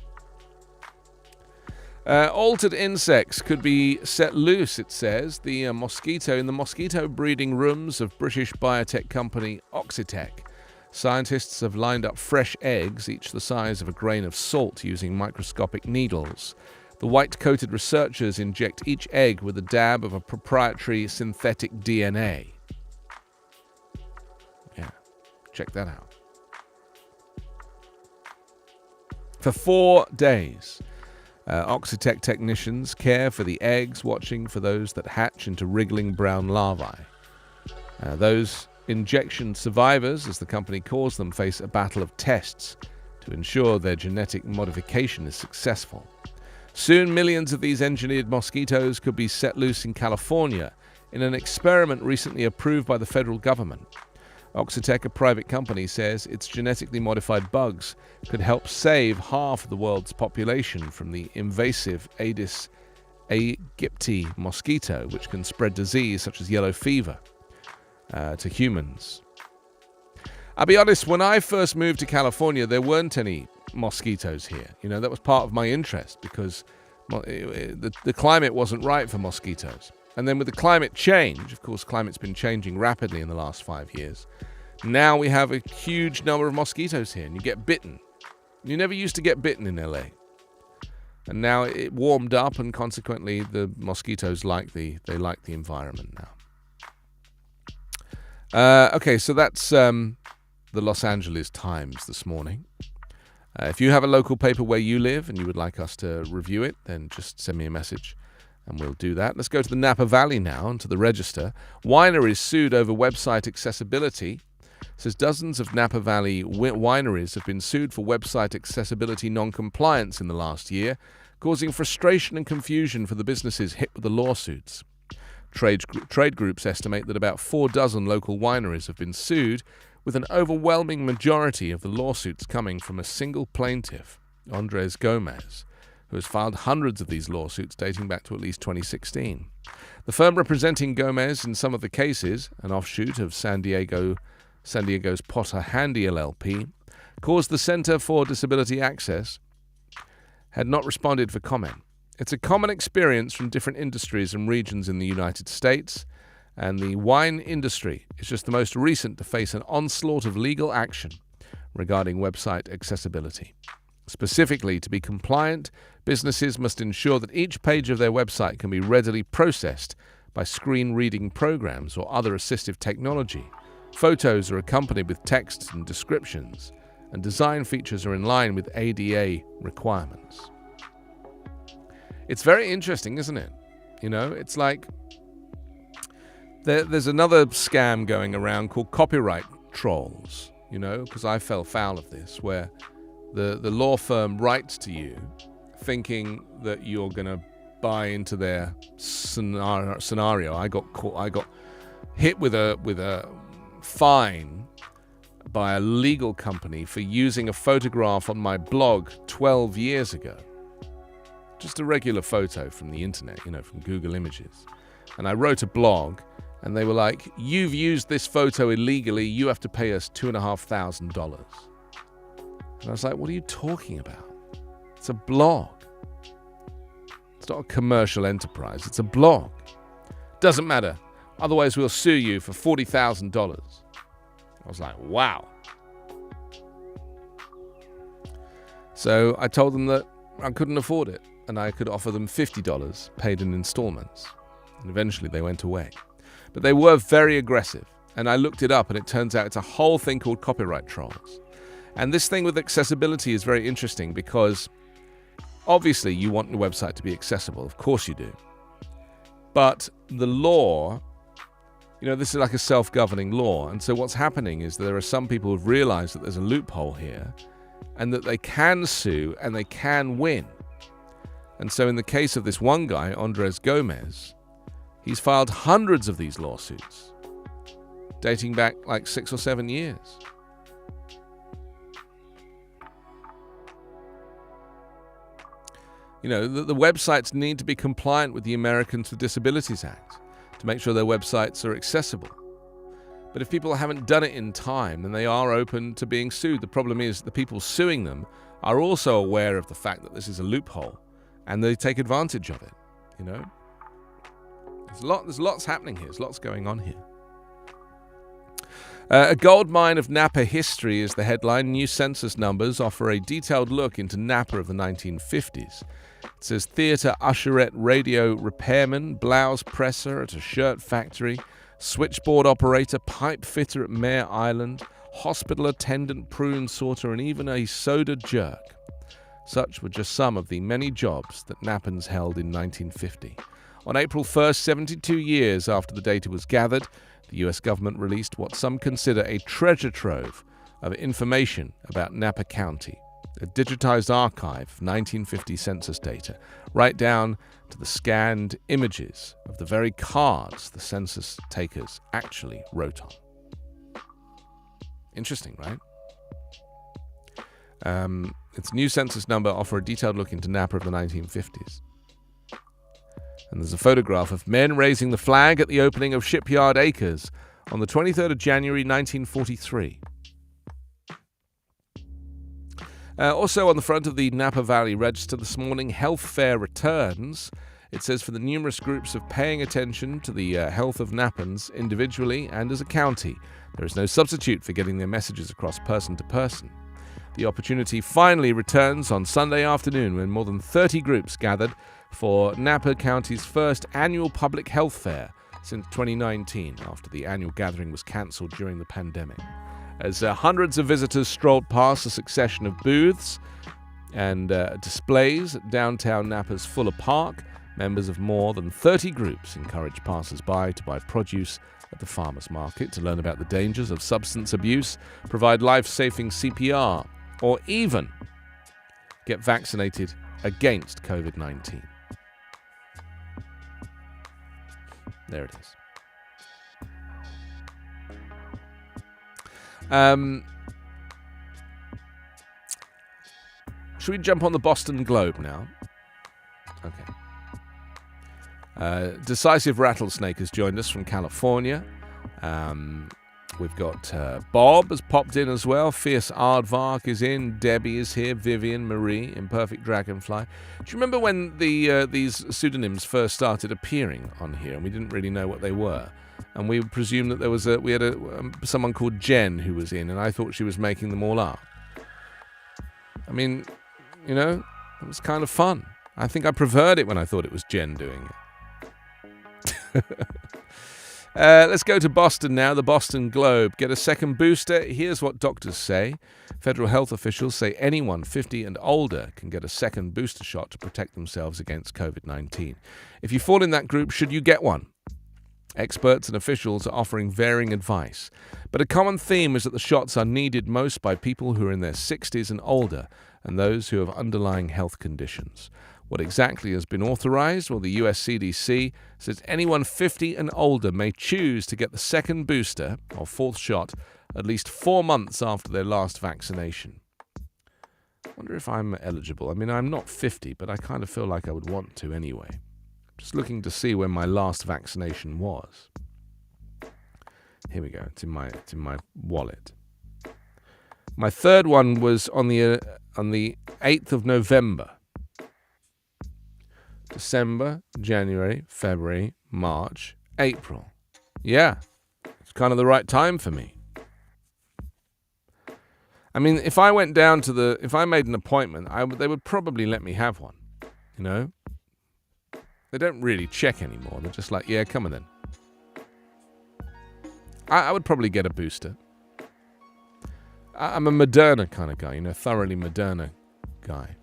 Altered insects could be set loose, it says. The mosquito in the mosquito breeding rooms of British biotech company Oxitec. Scientists have lined up fresh eggs, each the size of a grain of salt, using microscopic needles. The white-coated researchers inject each egg with a dab of a proprietary synthetic DNA. Yeah, check that out. For 4 days, Oxitec technicians care for the eggs, watching for those that hatch into wriggling brown larvae. Those injection survivors, as the company calls them, face a battle of tests to ensure their genetic modification is successful. Soon, millions of these engineered mosquitoes could be set loose in California in an experiment recently approved by the federal government. Oxitec, a private company, says its genetically modified bugs could help save half of the world's population from the invasive Aedes aegypti mosquito, which can spread disease such as yellow fever to humans. I'll be honest, when I first moved to California, there weren't any mosquitoes here. You know, that was part of my interest because the climate wasn't right for mosquitoes. And then with the climate change, of course, climate's been changing rapidly in the last 5 years. Now we have a huge number of mosquitoes here, and you get bitten. You never used to get bitten in LA. And now it warmed up, and consequently, the mosquitoes like the environment now. Okay, so that's the Los Angeles Times this morning. If you have a local paper where you live and you would like us to review it, then just send me a message and we'll do that. Let's go to the Napa Valley now and to the Register. Wineries sued over website accessibility. It says dozens of Napa Valley wineries have been sued for website accessibility non-compliance in the last year, causing frustration and confusion for the businesses hit with the lawsuits. Trade groups estimate that about 4 dozen local wineries have been sued, with an overwhelming majority of the lawsuits coming from a single plaintiff, Andres Gomez, who has filed hundreds of these lawsuits dating back to at least 2016. The firm representing Gomez in some of the cases, an offshoot of San Diego's Potter Handy LLP, caused the Center for Disability Access, had not responded for comment. It's a common experience from different industries and regions in the United States, and the wine industry is just the most recent to face an onslaught of legal action regarding website accessibility. Specifically, to be compliant, businesses must ensure that each page of their website can be readily processed by screen reading programs or other assistive technology. Photos are accompanied with text and descriptions, and design features are in line with ADA requirements. It's very interesting, isn't it? You know, it's like there's another scam going around called copyright trolls, you know, because I fell foul of this, where the law firm writes to you thinking that you're going to buy into their scenario. I got hit with a fine by a legal company for using a photograph on my blog 12 years ago. Just a regular photo from the internet, from Google Images. And I wrote a blog, and they were like, "You've used this photo illegally, you have to pay us $2,500. And I was like, what are you talking about? It's a blog. It's not a commercial enterprise, it's a blog. Doesn't matter. Otherwise, we'll sue you for $40,000. I was like, wow. So I told them that I couldn't afford it, and I could offer them $50 paid in installments. And eventually they went away. But they were very aggressive, and I looked it up, and it turns out it's a whole thing called copyright trolls. And this thing with accessibility is very interesting because obviously you want your website to be accessible. Of course you do. But the law, this is like a self-governing law. And so what's happening is there are some people who've realized that there's a loophole here and that they can sue and they can win. And so in the case of this one guy, Andres Gomez, he's filed hundreds of these lawsuits dating back like 6 or 7 years. The websites need to be compliant with the Americans with Disabilities Act to make sure their websites are accessible. But if people haven't done it in time, then they are open to being sued. The problem is the people suing them are also aware of the fact that this is a loophole, and they take advantage of it. There's lots happening here. There's lots going on here. A gold mine of Napa history is the headline. New census numbers offer a detailed look into Napa of the 1950s. It says theatre usherette, radio repairman, blouse presser at a shirt factory, switchboard operator, pipe fitter at Mare Island, hospital attendant, prune sorter, and even a soda jerk. Such were just some of the many jobs that Napans held in 1950. On April 1st, 72 years after the data was gathered, the US government released what some consider a treasure trove of information about Napa County, a digitized archive of 1950 census data, right down to the scanned images of the very cards the census takers actually wrote on. Interesting, right? Its new census number offer a detailed look into Napa of the 1950s. And there's a photograph of men raising the flag at the opening of Shipyard Acres on the 23rd of January 1943. Also on the front of the Napa Valley Register this morning, health fair returns. It says for the numerous groups of paying attention to the health of Napans individually and as a county, there is no substitute for getting their messages across person to person. The opportunity finally returns on Sunday afternoon when more than 30 groups gathered for Napa County's first annual public health fair since 2019, after the annual gathering was cancelled during the pandemic. As hundreds of visitors strolled past a succession of booths and displays at downtown Napa's Fuller Park, members of more than 30 groups encouraged passers-by to buy produce at the farmers market, to learn about the dangers of substance abuse, provide life-saving CPR, or even get vaccinated against COVID-19. There it is. Should we jump on the Boston Globe now? Okay. Decisive Rattlesnake has joined us from California. We've got Bob has popped in as well. Fierce Aardvark is in. Debbie is here. Vivian, Marie, Imperfect Dragonfly. Do you remember when these pseudonyms first started appearing on here and we didn't really know what they were? And we presumed that we had someone called Jen who was in, and I thought she was making them all up. I mean, it was kind of fun. I think I preferred it when I thought it was Jen doing it. Let's go to Boston now, the Boston Globe. Get a second booster. Here's what doctors say. Federal health officials say anyone 50 and older can get a second booster shot to protect themselves against COVID-19. If you fall in that group, should you get one? Experts and officials are offering varying advice. But a common theme is that the shots are needed most by people who are in their 60s and older and those who have underlying health conditions. What exactly has been authorized? Well, the US CDC says anyone 50 and older may choose to get the second booster or fourth shot at least 4 months after their last vaccination. I wonder if I'm eligible. I mean, I'm not 50, but I kind of feel like I would want to anyway. Just looking to see when my last vaccination was. Here we go. It's in my wallet. My third one was on the 8th of November. December, January, February, March, April. Yeah, it's kind of the right time for me. I mean, if I went down to if I made an appointment, they would probably let me have one, you know? They don't really check anymore. They're just like, yeah, come on then. I would probably get a booster. I'm a Moderna kind of guy, thoroughly Moderna guy.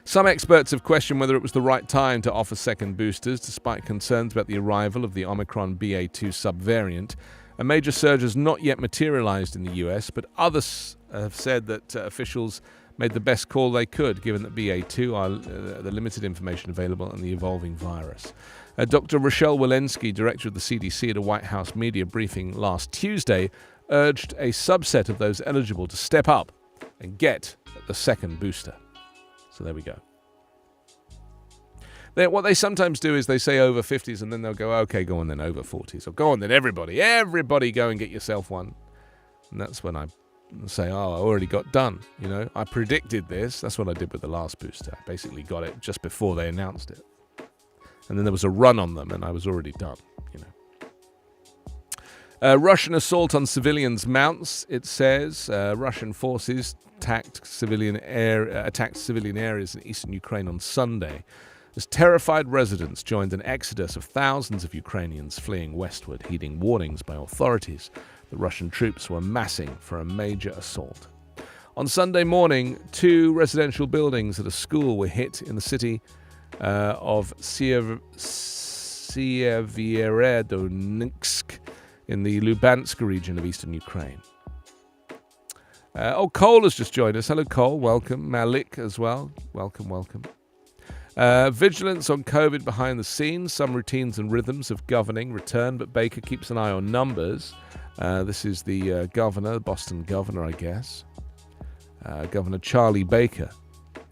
Some experts have questioned whether it was the right time to offer second boosters, despite concerns about the arrival of the Omicron BA2 subvariant. A major surge has not yet materialized in the US, but others have said that officials made the best call they could, given that BA2 are the limited information available on the evolving virus. Dr. Rochelle Walensky, director of the CDC at a White House media briefing last Tuesday, urged a subset of those eligible to step up and get the second booster. So there we go. What they sometimes do is they say over 50s and then they'll go, okay, go on then, over 40s. Or go on then, everybody go and get yourself one. And that's when I say, I already got done. I predicted this. That's what I did with the last booster. I basically got it just before they announced it. And then there was a run on them and I was already done, Russian assault on civilians mounts, it says. Russian forces attacked civilian areas in eastern Ukraine on Sunday, as terrified residents joined an exodus of thousands of Ukrainians fleeing westward, heeding warnings by authorities that Russian troops were massing for a major assault. On Sunday morning, 2 residential buildings at a school were hit in the city of Sievierodonetsk in the Lubansk region of eastern Ukraine. Cole has just joined us. Hello, Cole. Welcome. Malik as well. Welcome. Vigilance on COVID behind the scenes. Some routines and rhythms of governing return, but Baker keeps an eye on numbers. This is the governor, the Boston governor, I guess. Governor Charlie Baker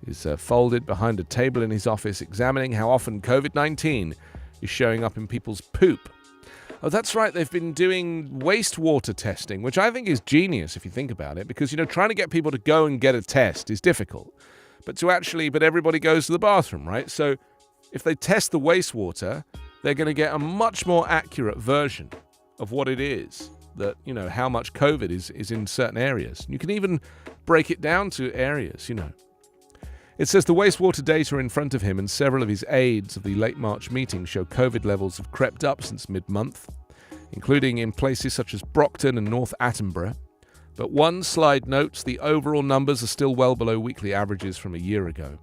is folded behind a table in his office, examining how often COVID-19 is showing up in people's poop. Oh, that's right. They've been doing wastewater testing, which I think is genius if you think about it, because, trying to get people to go and get a test is difficult. But everybody goes to the bathroom, right? So if they test the wastewater, they're going to get a much more accurate version of what it is, that, how much COVID is in certain areas. You can even break it down to areas, It says the wastewater data in front of him and several of his aides of the late March meeting show COVID levels have crept up since mid-month, including in places such as Brockton and North Attenborough. But one slide notes the overall numbers are still well below weekly averages from a year ago.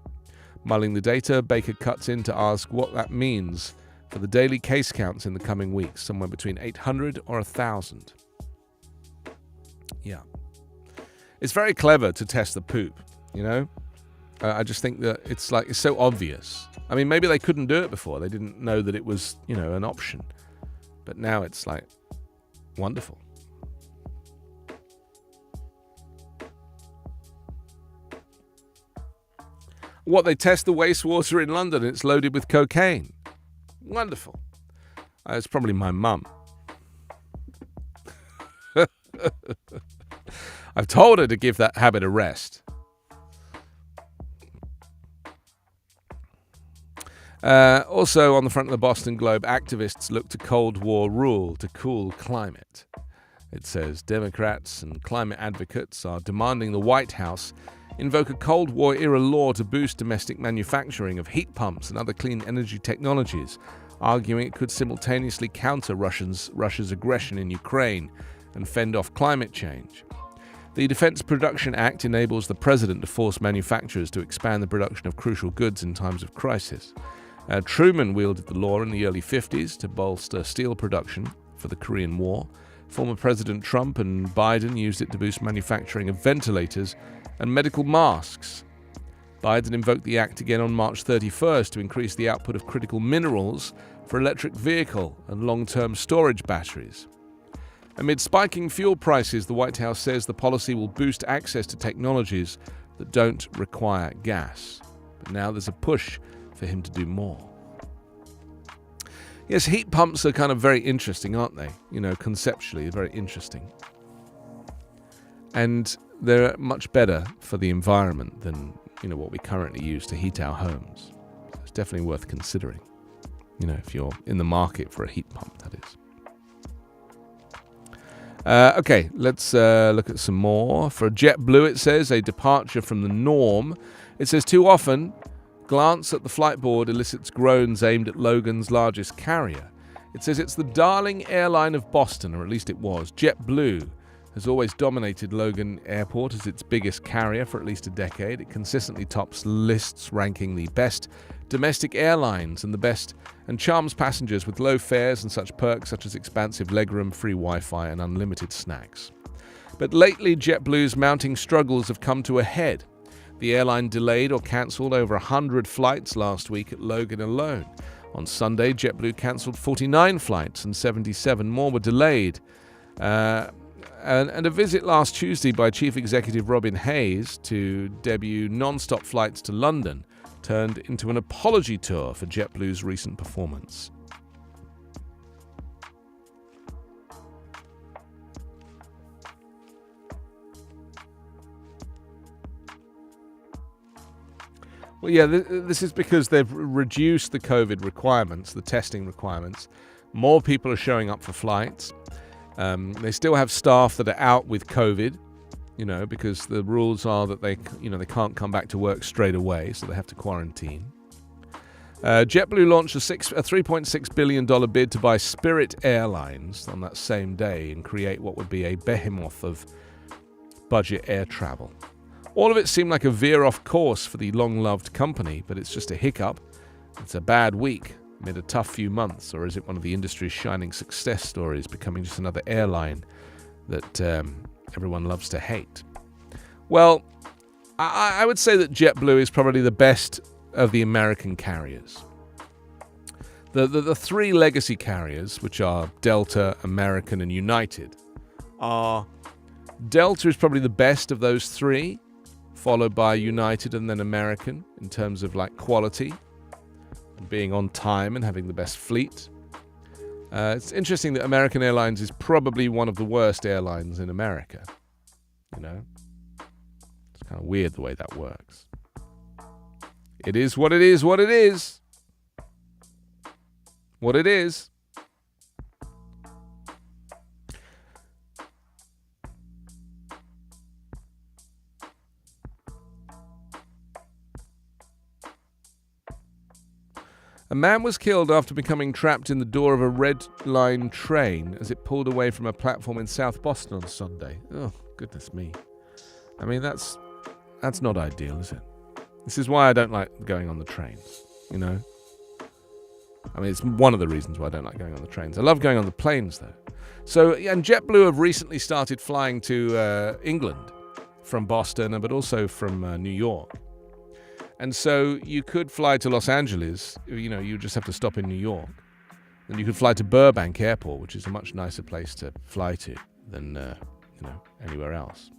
Mulling the data, Baker cuts in to ask what that means for the daily case counts in the coming weeks, somewhere between 800 or 1,000. Yeah. It's very clever to test the poop, I just think that it's so obvious. I mean, maybe they couldn't do it before. They didn't know that it was, an option. But now it's wonderful. They test the wastewater in London and it's loaded with cocaine. Wonderful. It's probably my mum. I've told her to give that habit a rest. Also on the front of the Boston Globe, activists look to Cold War rule to cool climate. It says Democrats and climate advocates are demanding the White House invoke a Cold War-era law to boost domestic manufacturing of heat pumps and other clean energy technologies, arguing it could simultaneously counter Russia's aggression in Ukraine and fend off climate change. The Defense Production Act enables the president to force manufacturers to expand the production of crucial goods in times of crisis. Truman wielded the law in the early 50s to bolster steel production for the Korean War. Former President Trump and Biden used it to boost manufacturing of ventilators and medical masks. Biden invoked the act again on March 31st to increase the output of critical minerals for electric vehicle and long-term storage batteries. Amid spiking fuel prices, the White House says the policy will boost access to technologies that don't require gas. But now there's a push for him to do more. Yes, heat pumps are kind of very interesting, aren't they? Conceptually, very interesting. And they're much better for the environment than, what we currently use to heat our homes. So it's definitely worth considering, if you're in the market for a heat pump, that is. Okay, let's look at some more. For JetBlue, it says, a departure from the norm. It says, too often, glance at the flight board elicits groans aimed at Logan's largest carrier. It says it's the darling airline of Boston, or at least it was. JetBlue has always dominated Logan Airport as its biggest carrier for at least a decade. It consistently tops lists ranking the best domestic airlines and the best, and charms passengers with low fares and such perks such as expansive legroom, free Wi-Fi and unlimited snacks. But lately, JetBlue's mounting struggles have come to a head. The airline delayed or cancelled over 100 flights last week at Logan alone. On Sunday, JetBlue cancelled 49 flights and 77 more were delayed. And a visit last Tuesday by Chief Executive Robin Hayes to debut non-stop flights to London turned into an apology tour for JetBlue's recent performance. Well, yeah, this is because they've reduced the COVID requirements, the testing requirements. More people are showing up for flights. They still have staff that are out with COVID, because the rules are that they can't come back to work straight away, so they have to quarantine. JetBlue launched a $3.6 billion bid to buy Spirit Airlines on that same day and create what would be a behemoth of budget air travel. All of it seemed like a veer off course for the long-loved company, but it's just a hiccup. It's a bad week amid a tough few months, or is it one of the industry's shining success stories, becoming just another airline that everyone loves to hate? Well, I would say that JetBlue is probably the best of the American carriers. The three legacy carriers, which are Delta, American, and United, are Delta is probably the best of those three, followed by United and then American in terms of quality and being on time and having the best fleet. It's interesting that American Airlines is probably one of the worst airlines in America. It's kind of weird the way that works. It is what it is, what it is. What it is. A man was killed after becoming trapped in the door of a Red Line train as it pulled away from a platform in South Boston on Sunday. Oh, goodness me. I mean, that's not ideal, is it? This is why I don't like going on the trains, I mean, it's one of the reasons why I don't like going on the trains. I love going on the planes, though. So, and JetBlue have recently started flying to England from Boston, but also from New York. And so you could fly to Los Angeles, you just have to stop in New York. And you could fly to Burbank Airport, which is a much nicer place to fly to than, anywhere else.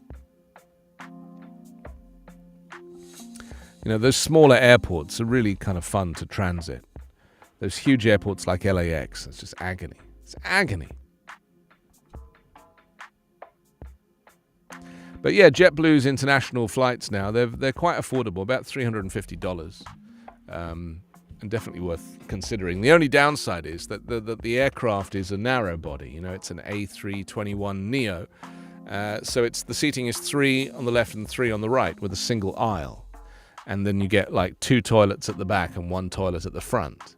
Those smaller airports are really kind of fun to transit. Those huge airports like LAX, it's just agony. It's agony. But yeah, JetBlue's international flights now, they're quite affordable, about $350, and definitely worth considering. The only downside is that the aircraft is a narrow body. It's an A321neo, so the seating is 3 on the left and 3 on the right with a single aisle, and then you get 2 toilets at the back and 1 toilet at the front.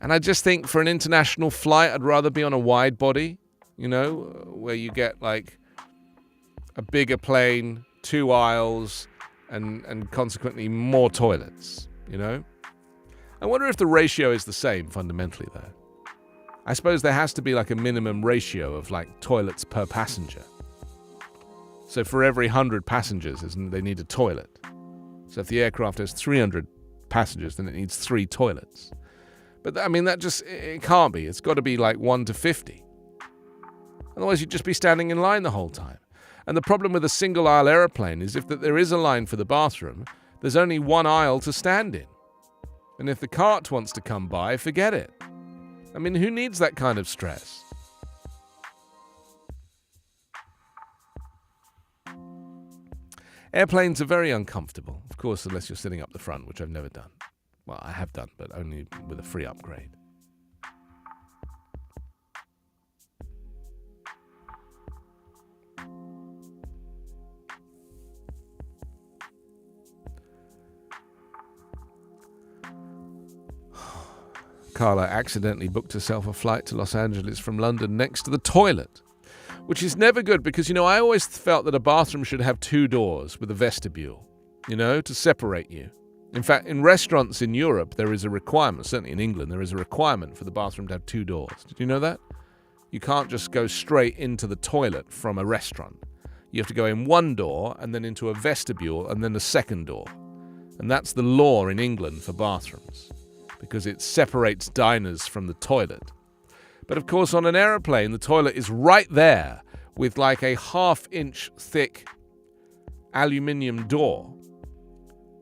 And I just think for an international flight, I'd rather be on a wide body, where you get a bigger plane, 2 aisles, and consequently more toilets, I wonder if the ratio is the same fundamentally, though. I suppose there has to be a minimum ratio of toilets per passenger. So for every 100 passengers, they need a toilet. So if the aircraft has 300 passengers, then it needs 3 toilets. But it can't be. It's got to be like 1 to 50. Otherwise, you'd just be standing in line the whole time. And the problem with a single-aisle aeroplane is if there is a line for the bathroom, there's only one aisle to stand in. And if the cart wants to come by, forget it. Who needs that kind of stress? Airplanes are very uncomfortable, of course, unless you're sitting up the front, which I've never done. Well, I have done, but only with a free upgrade. Carla accidentally booked herself a flight to Los Angeles from London next to the toilet, which is never good because, I always felt that a bathroom should have 2 doors with a vestibule, to separate you. In fact, in restaurants in Europe, there is a requirement, certainly in England, there is a requirement for the bathroom to have 2 doors. Did you know that? You can't just go straight into the toilet from a restaurant. You have to go in 1 door and then into a vestibule and then a second door. And that's the law in England for bathrooms, because it separates diners from the toilet. But of course, on an aeroplane, the toilet is right there with like a 1/2-inch thick aluminium door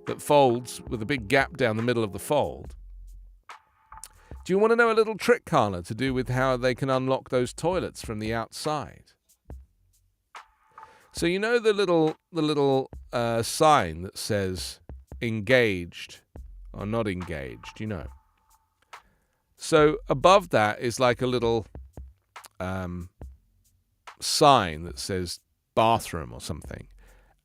that folds with a big gap down the middle of the fold. Do you want to know a little trick, Carla, to do with how they can unlock those toilets from the outside? So the little sign that says engaged or not engaged, So above that is like a little sign that says bathroom or something.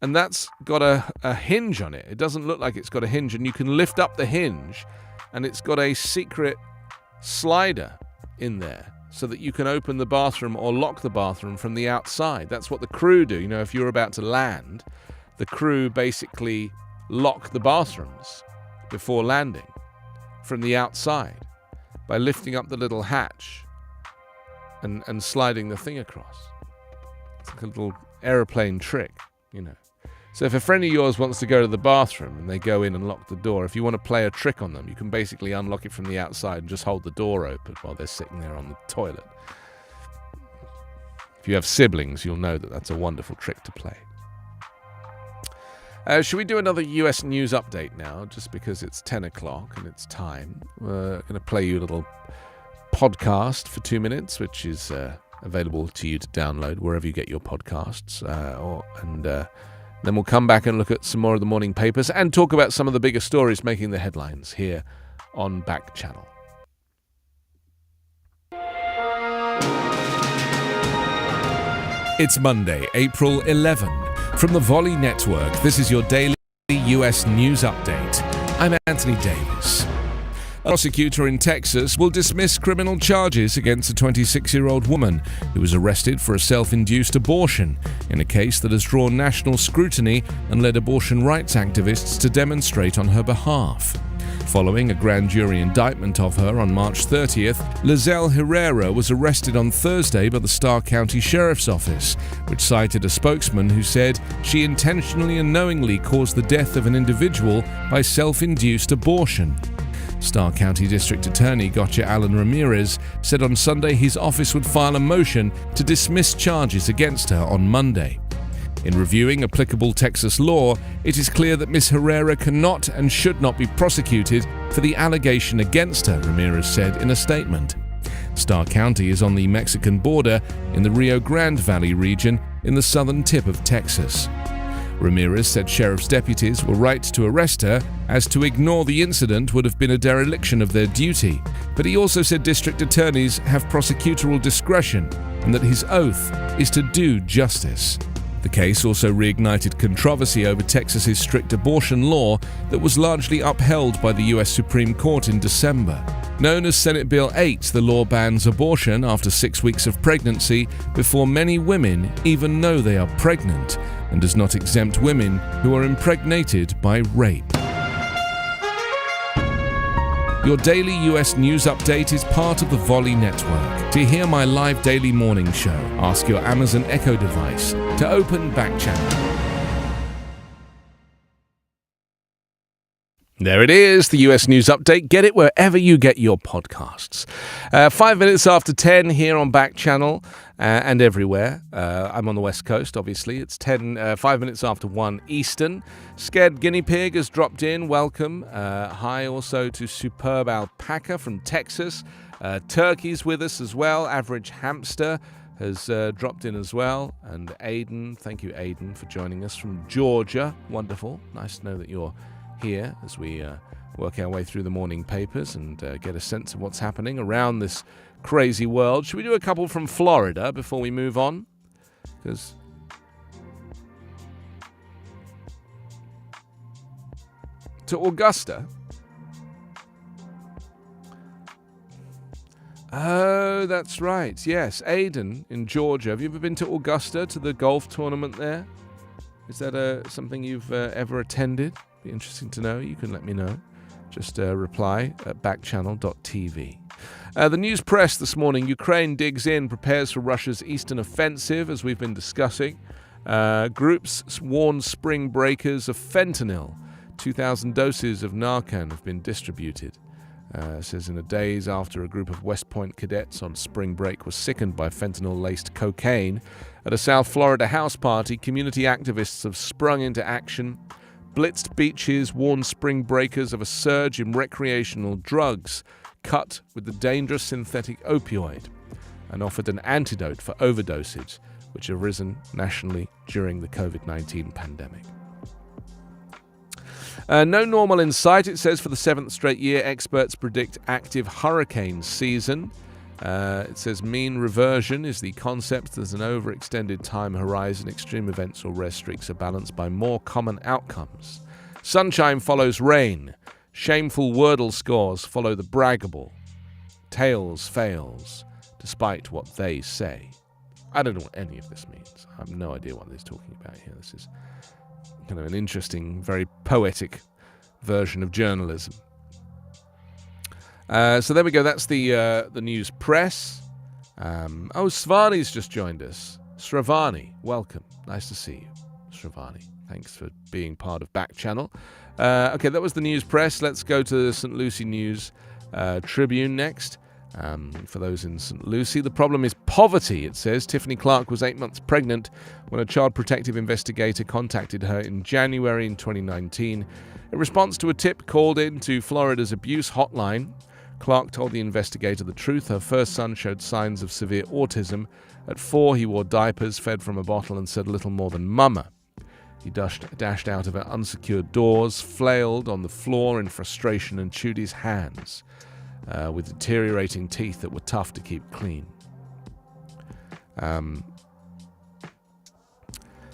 And that's got a hinge on it. It doesn't look like it's got a hinge, and you can lift up the hinge and it's got a secret slider in there so that you can open the bathroom or lock the bathroom from the outside. That's what the crew do. If you're about to land, the crew basically lock the bathrooms before landing from the outside by lifting up the little hatch and sliding the thing across. It's like a little aeroplane trick, So if a friend of yours wants to go to the bathroom and they go in and lock the door, if you want to play a trick on them, you can basically unlock it from the outside and just hold the door open while they're sitting there on the toilet. If you have siblings, you'll know that that's a wonderful trick to play. Should we do another US news update now, just because it's 10 o'clock and it's time? We're going to play you a little podcast for 2 minutes, which is available to you to download wherever you get your podcasts. Then we'll come back and look at some more of the morning papers and talk about some of the bigger stories making the headlines here on Backchannel. It's Monday, April 11. From the Volley Network, this is your daily US news update. I'm Anthony Davis. A prosecutor in Texas will dismiss criminal charges against a 26-year-old woman who was arrested for a self-induced abortion in a case that has drawn national scrutiny and led abortion rights activists to demonstrate on her behalf. Following a grand jury indictment of her on March 30th, Lizelle Herrera was arrested on Thursday by the Starr County Sheriff's Office, which cited a spokesman who said she intentionally and knowingly caused the death of an individual by self-induced abortion. Starr County District Attorney Gotcha Alan Ramirez said on Sunday his office would file a motion to dismiss charges against her on Monday. In reviewing applicable Texas law, it is clear that Ms. Herrera cannot and should not be prosecuted for the allegation against her, Ramirez said in a statement. Starr County is on the Mexican border in the Rio Grande Valley region in the southern tip of Texas. Ramirez said sheriff's deputies were right to arrest her, as to ignore the incident would have been a dereliction of their duty. But he also said district attorneys have prosecutorial discretion and that his oath is to do justice. The case also reignited controversy over Texas's strict abortion law that was largely upheld by the U.S. Supreme Court in December. Known as Senate Bill 8, the law bans abortion after 6 weeks of pregnancy before many women even know they are pregnant, and does not exempt women who are impregnated by rape. Your daily US news update is part of the Volley Network. To hear my live daily morning show, ask your Amazon Echo device to open Backchannel. There it is, the US News Update. Get it wherever you get your podcasts. 5 minutes after 10 here on Backchannel and everywhere. I'm on the West Coast, obviously. It's 5 minutes after 1 Eastern. Scared Guinea Pig has dropped in. Welcome. Hi also to Superb Alpaca from Texas. Turkey's with us as well. Average Hamster has dropped in as well. And Aiden, thank you, Aiden, for joining us from Georgia. Wonderful. Nice to know that you're here as we work our way through the morning papers and get a sense of what's happening around this crazy world. Should we do a couple from Florida before we move on? Because to Augusta. Oh, that's right. Yes, Aiden in Georgia. Have you ever been to Augusta, to the golf tournament there? Is that something you've ever attended? Be interesting to know. You can let me know. Just reply at backchannel.tv. The news press this morning. Ukraine digs in, prepares for Russia's eastern offensive, as we've been discussing. Groups warn spring breakers of fentanyl. 2,000 doses of Narcan have been distributed. Says in the days after a group of West Point cadets on spring break was sickened by fentanyl-laced cocaine at a South Florida house party, community activists have sprung into action. Blitzed beaches warn spring breakers of a surge in recreational drugs cut with the dangerous synthetic opioid and offered an antidote for overdoses, which have risen nationally during the COVID-19 pandemic. No normal in sight, it says, for the 7th straight year. Experts predict active hurricane season. It says mean reversion is the concept. There's an overextended time horizon. Extreme events or rare streaks are balanced by more common outcomes. Sunshine follows rain. Shameful Wordle scores follow the braggable. Tails fails, despite what they say. I don't know what any of this means. I have no idea what they're talking about here. This is kind of an interesting, very poetic version of journalism. So there we go. That's the news press. Svani's just joined us. Sravani, welcome. Nice to see you, Sravani. Thanks for being part of Backchannel. Okay, that was the news press. Let's go to the St. Lucie News Tribune next. For those in St. Lucie, the problem is poverty, it says. Tiffany Clark was 8 months pregnant when a child protective investigator contacted her in January in 2019. In response to a tip called in to Florida's abuse hotline, Clark told the investigator the truth. Her first son showed signs of severe autism. At 4, he wore diapers, fed from a bottle, and said little more than mama. He dashed out of her unsecured doors, flailed on the floor in frustration, and chewed his hands with deteriorating teeth that were tough to keep clean.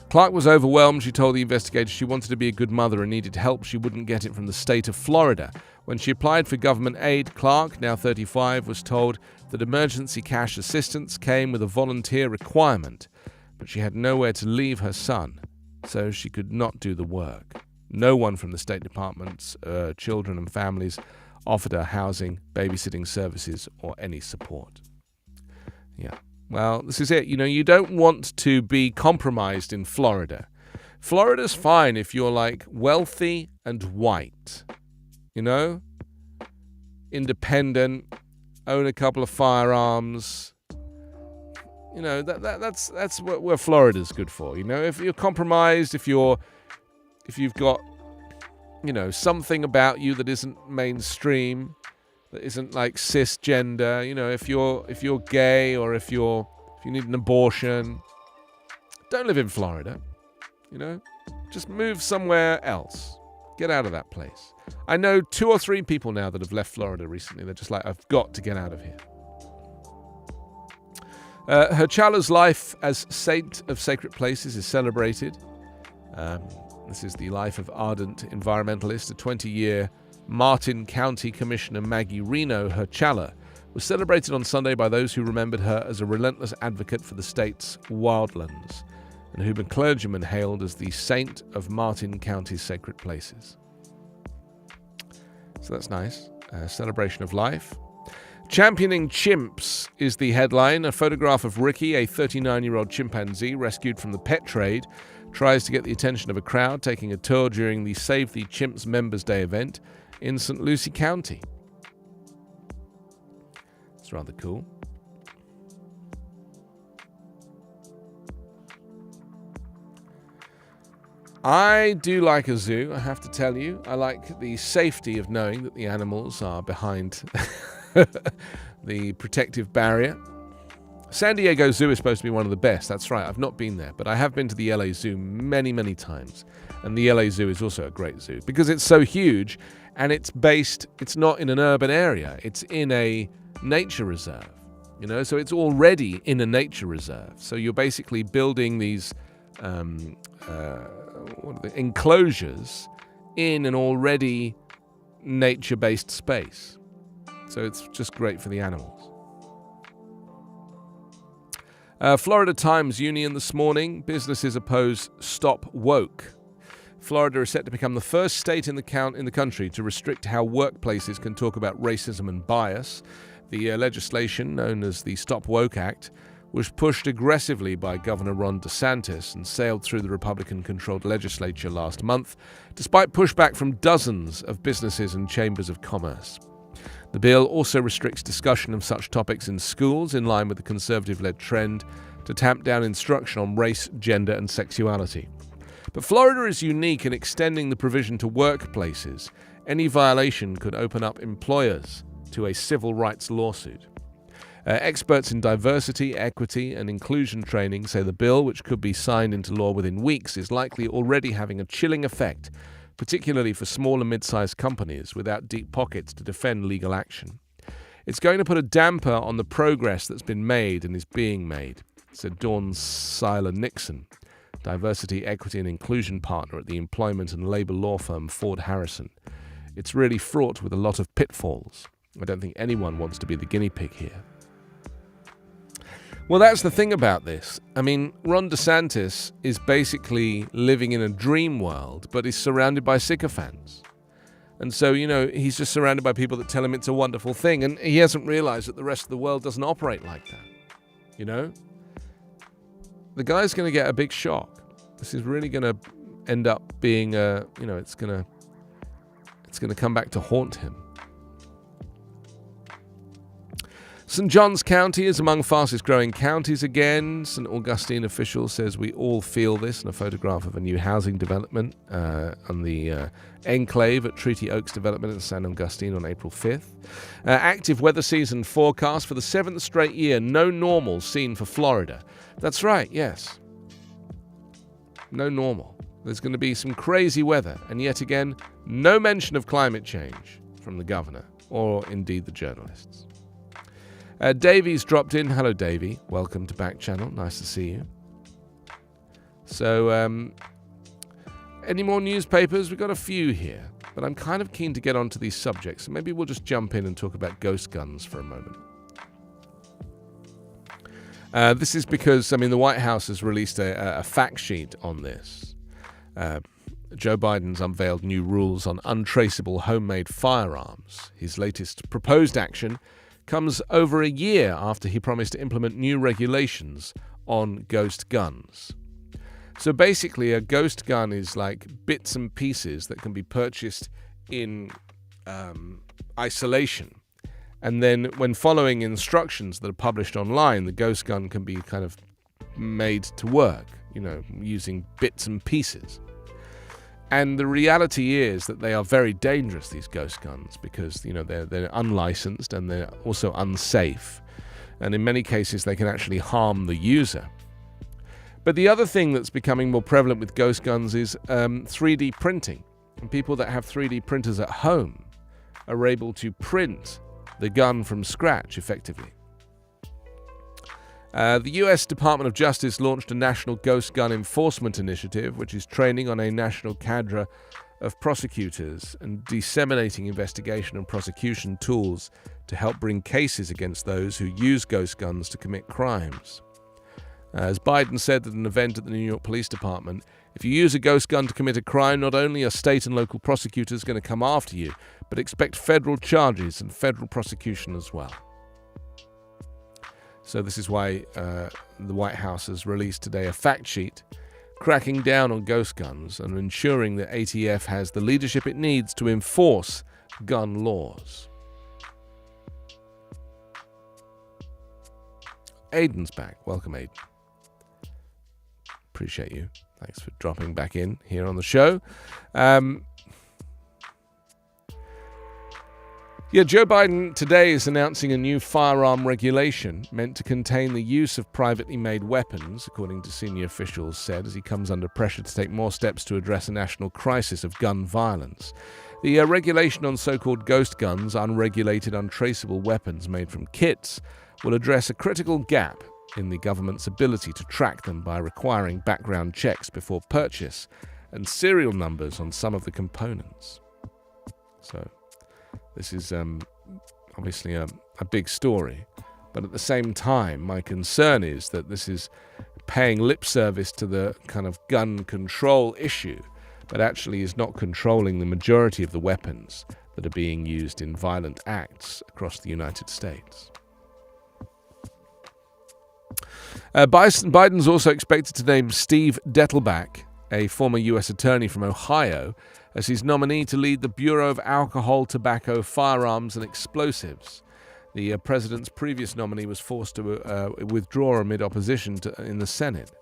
Clark was overwhelmed. She told the investigator she wanted to be a good mother and needed help. She wouldn't get it from the state of Florida. When she applied for government aid, Clark, now 35, was told that emergency cash assistance came with a volunteer requirement, but she had nowhere to leave her son, so she could not do the work. No one from the State Department's children and families offered her housing, babysitting services, or any support. Yeah. Well, this is it. You don't want to be compromised in Florida. Florida's fine if you're like wealthy and white. Independent, own a couple of firearms. That's what where Florida's good for. If you're compromised, if you've got something about you that isn't mainstream, that isn't like cisgender, if you're gay or if you need an abortion, don't live in Florida. Just move somewhere else. Get out of that place. I know 2 or 3 people now that have left Florida recently. They're just like, I've got to get out of here. Herchala's life as saint of sacred places is celebrated. This is the life of ardent environmentalist, a 20-year Martin County Commissioner Maggie Reno. Herchala was celebrated on Sunday by those who remembered her as a relentless advocate for the state's wildlands, and whom a clergyman hailed as the saint of Martin County's sacred places. So that's nice. Celebration of life. Championing chimps is the headline. A photograph of Ricky, a 39-year-old chimpanzee rescued from the pet trade, tries to get the attention of a crowd taking a tour during the Save the Chimps Members Day event in St. Lucie County. It's rather cool. I do like a zoo, I have to tell you. I like the safety of knowing that the animals are behind the protective barrier. San Diego Zoo is supposed to be one of the best. That's right, I've not been there, but I have been to the LA Zoo many, many times. And the LA Zoo is also a great zoo because it's so huge and it's not in an urban area. It's in a nature reserve, so it's already in a nature reserve. So you're basically building these enclosures in an already nature-based space. So it's just great for the animals. Florida Times Union this morning. Businesses oppose Stop Woke. Florida is set to become the first state in the country to restrict how workplaces can talk about racism and bias. The legislation, known as the Stop Woke Act, was pushed aggressively by Governor Ron DeSantis and sailed through the Republican-controlled legislature last month, despite pushback from dozens of businesses and chambers of commerce. The bill also restricts discussion of such topics in schools, in line with the conservative-led trend to tamp down instruction on race, gender, and sexuality. But Florida is unique in extending the provision to workplaces. Any violation could open up employers to a civil rights lawsuit. Experts in diversity, equity, and inclusion training say the bill, which could be signed into law within weeks, is likely already having a chilling effect, particularly for small and mid-sized companies without deep pockets to defend legal action. It's going to put a damper on the progress that's been made and is being made, said Dawn Seiler Nixon, diversity, equity, and inclusion partner at the employment and labor law firm Ford Harrison. It's really fraught with a lot of pitfalls. I don't think anyone wants to be the guinea pig here. Well, that's the thing about this. I mean, Ron DeSantis is basically living in a dream world, but is surrounded by sycophants. And so, he's just surrounded by people that tell him it's a wonderful thing, and he hasn't realized that the rest of the world doesn't operate like that. The guy's going to get a big shock. This is really going to end up being it's going to come back to haunt him. St. Johns County is among fastest growing counties again. St. Augustine official says we all feel this in a photograph of a new housing development on the enclave at Treaty Oaks Development in St. Augustine on April 5th. Active weather season forecast for the 7th straight year. No normal seen for Florida. That's right, yes. No normal. There's going to be some crazy weather. And yet again, no mention of climate change from the governor or indeed the journalists. Davey's dropped in. Hello, Davey. Welcome to Backchannel. Nice to see you. So, any more newspapers? We've got a few here, but I'm kind of keen to get onto these subjects. So maybe we'll just jump in and talk about ghost guns for a moment. This is because, the White House has released a fact sheet on this. Joe Biden's unveiled new rules on untraceable homemade firearms. His latest proposed action comes over a year after he promised to implement new regulations on ghost guns. So basically, a ghost gun is like bits and pieces that can be purchased in isolation. And then when following instructions that are published online, the ghost gun can be kind of made to work, using bits and pieces. And the reality is that they are very dangerous, these ghost guns, because, they're unlicensed and they're also unsafe. And in many cases, they can actually harm the user. But the other thing that's becoming more prevalent with ghost guns is 3D printing. And people that have 3D printers at home are able to print the gun from scratch effectively. The U.S. Department of Justice launched a national ghost gun enforcement initiative, which is training on a national cadre of prosecutors and disseminating investigation and prosecution tools to help bring cases against those who use ghost guns to commit crimes. As Biden said at an event at the New York Police Department, if you use a ghost gun to commit a crime, not only are state and local prosecutors going to come after you, but expect federal charges and federal prosecution as well. So this is why the White House has released today a fact sheet cracking down on ghost guns and ensuring that ATF has the leadership it needs to enforce gun laws. Aiden's back. Welcome, Aiden. Appreciate you. Thanks for dropping back in here on the show. Joe Biden today is announcing a new firearm regulation meant to contain the use of privately made weapons, according to senior officials said, as he comes under pressure to take more steps to address a national crisis of gun violence. The regulation on so-called ghost guns, unregulated, untraceable weapons made from kits, will address a critical gap in the government's ability to track them by requiring background checks before purchase and serial numbers on some of the components. So this is obviously a big story, but at the same time, my concern is that this is paying lip service to the kind of gun control issue, but actually is not controlling the majority of the weapons that are being used in violent acts across the United States. Biden's also expected to name Steve Dettelbach, a former U.S. attorney from Ohio, as his nominee to lead the Bureau of Alcohol, Tobacco, Firearms and Explosives. The president's previous nominee was forced to withdraw amid opposition in the Senate.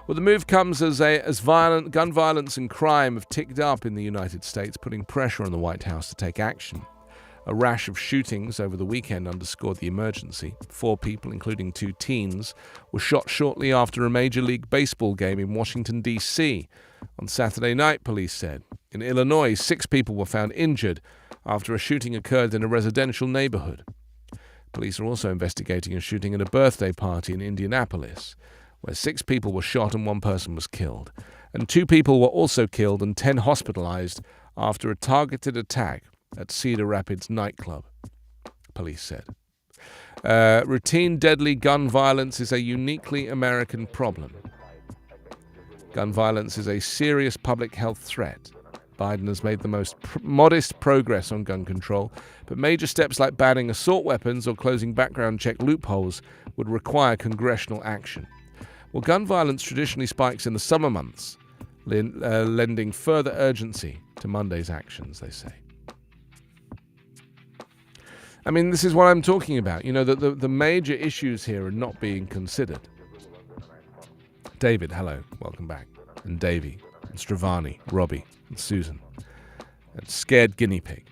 Well, the move comes as gun violence and crime have ticked up in the United States, putting pressure on the White House to take action. A rash of shootings over the weekend underscored the emergency. 4 people, including 2 teens, were shot shortly after a Major League Baseball game in Washington, D.C. on Saturday night, police said. In Illinois, 6 people were found injured after a shooting occurred in a residential neighborhood. Police are also investigating a shooting at a birthday party in Indianapolis, where 6 people were shot and 1 person was killed. And 2 people were also killed and 10 hospitalized after a targeted attack at Cedar Rapids nightclub, police said. Routine deadly gun violence is a uniquely American problem. Gun violence is a serious public health threat. Biden has made the most modest progress on gun control, but major steps like banning assault weapons or closing background check loopholes would require congressional action. Well, gun violence traditionally spikes in the summer months, lending further urgency to Monday's actions, they say. I mean, this is what I'm talking about. You know, the major issues here are not being considered. David, hello, welcome back. And Davey, and Stravani, Robbie, and Susan, and Scared Guinea Pig,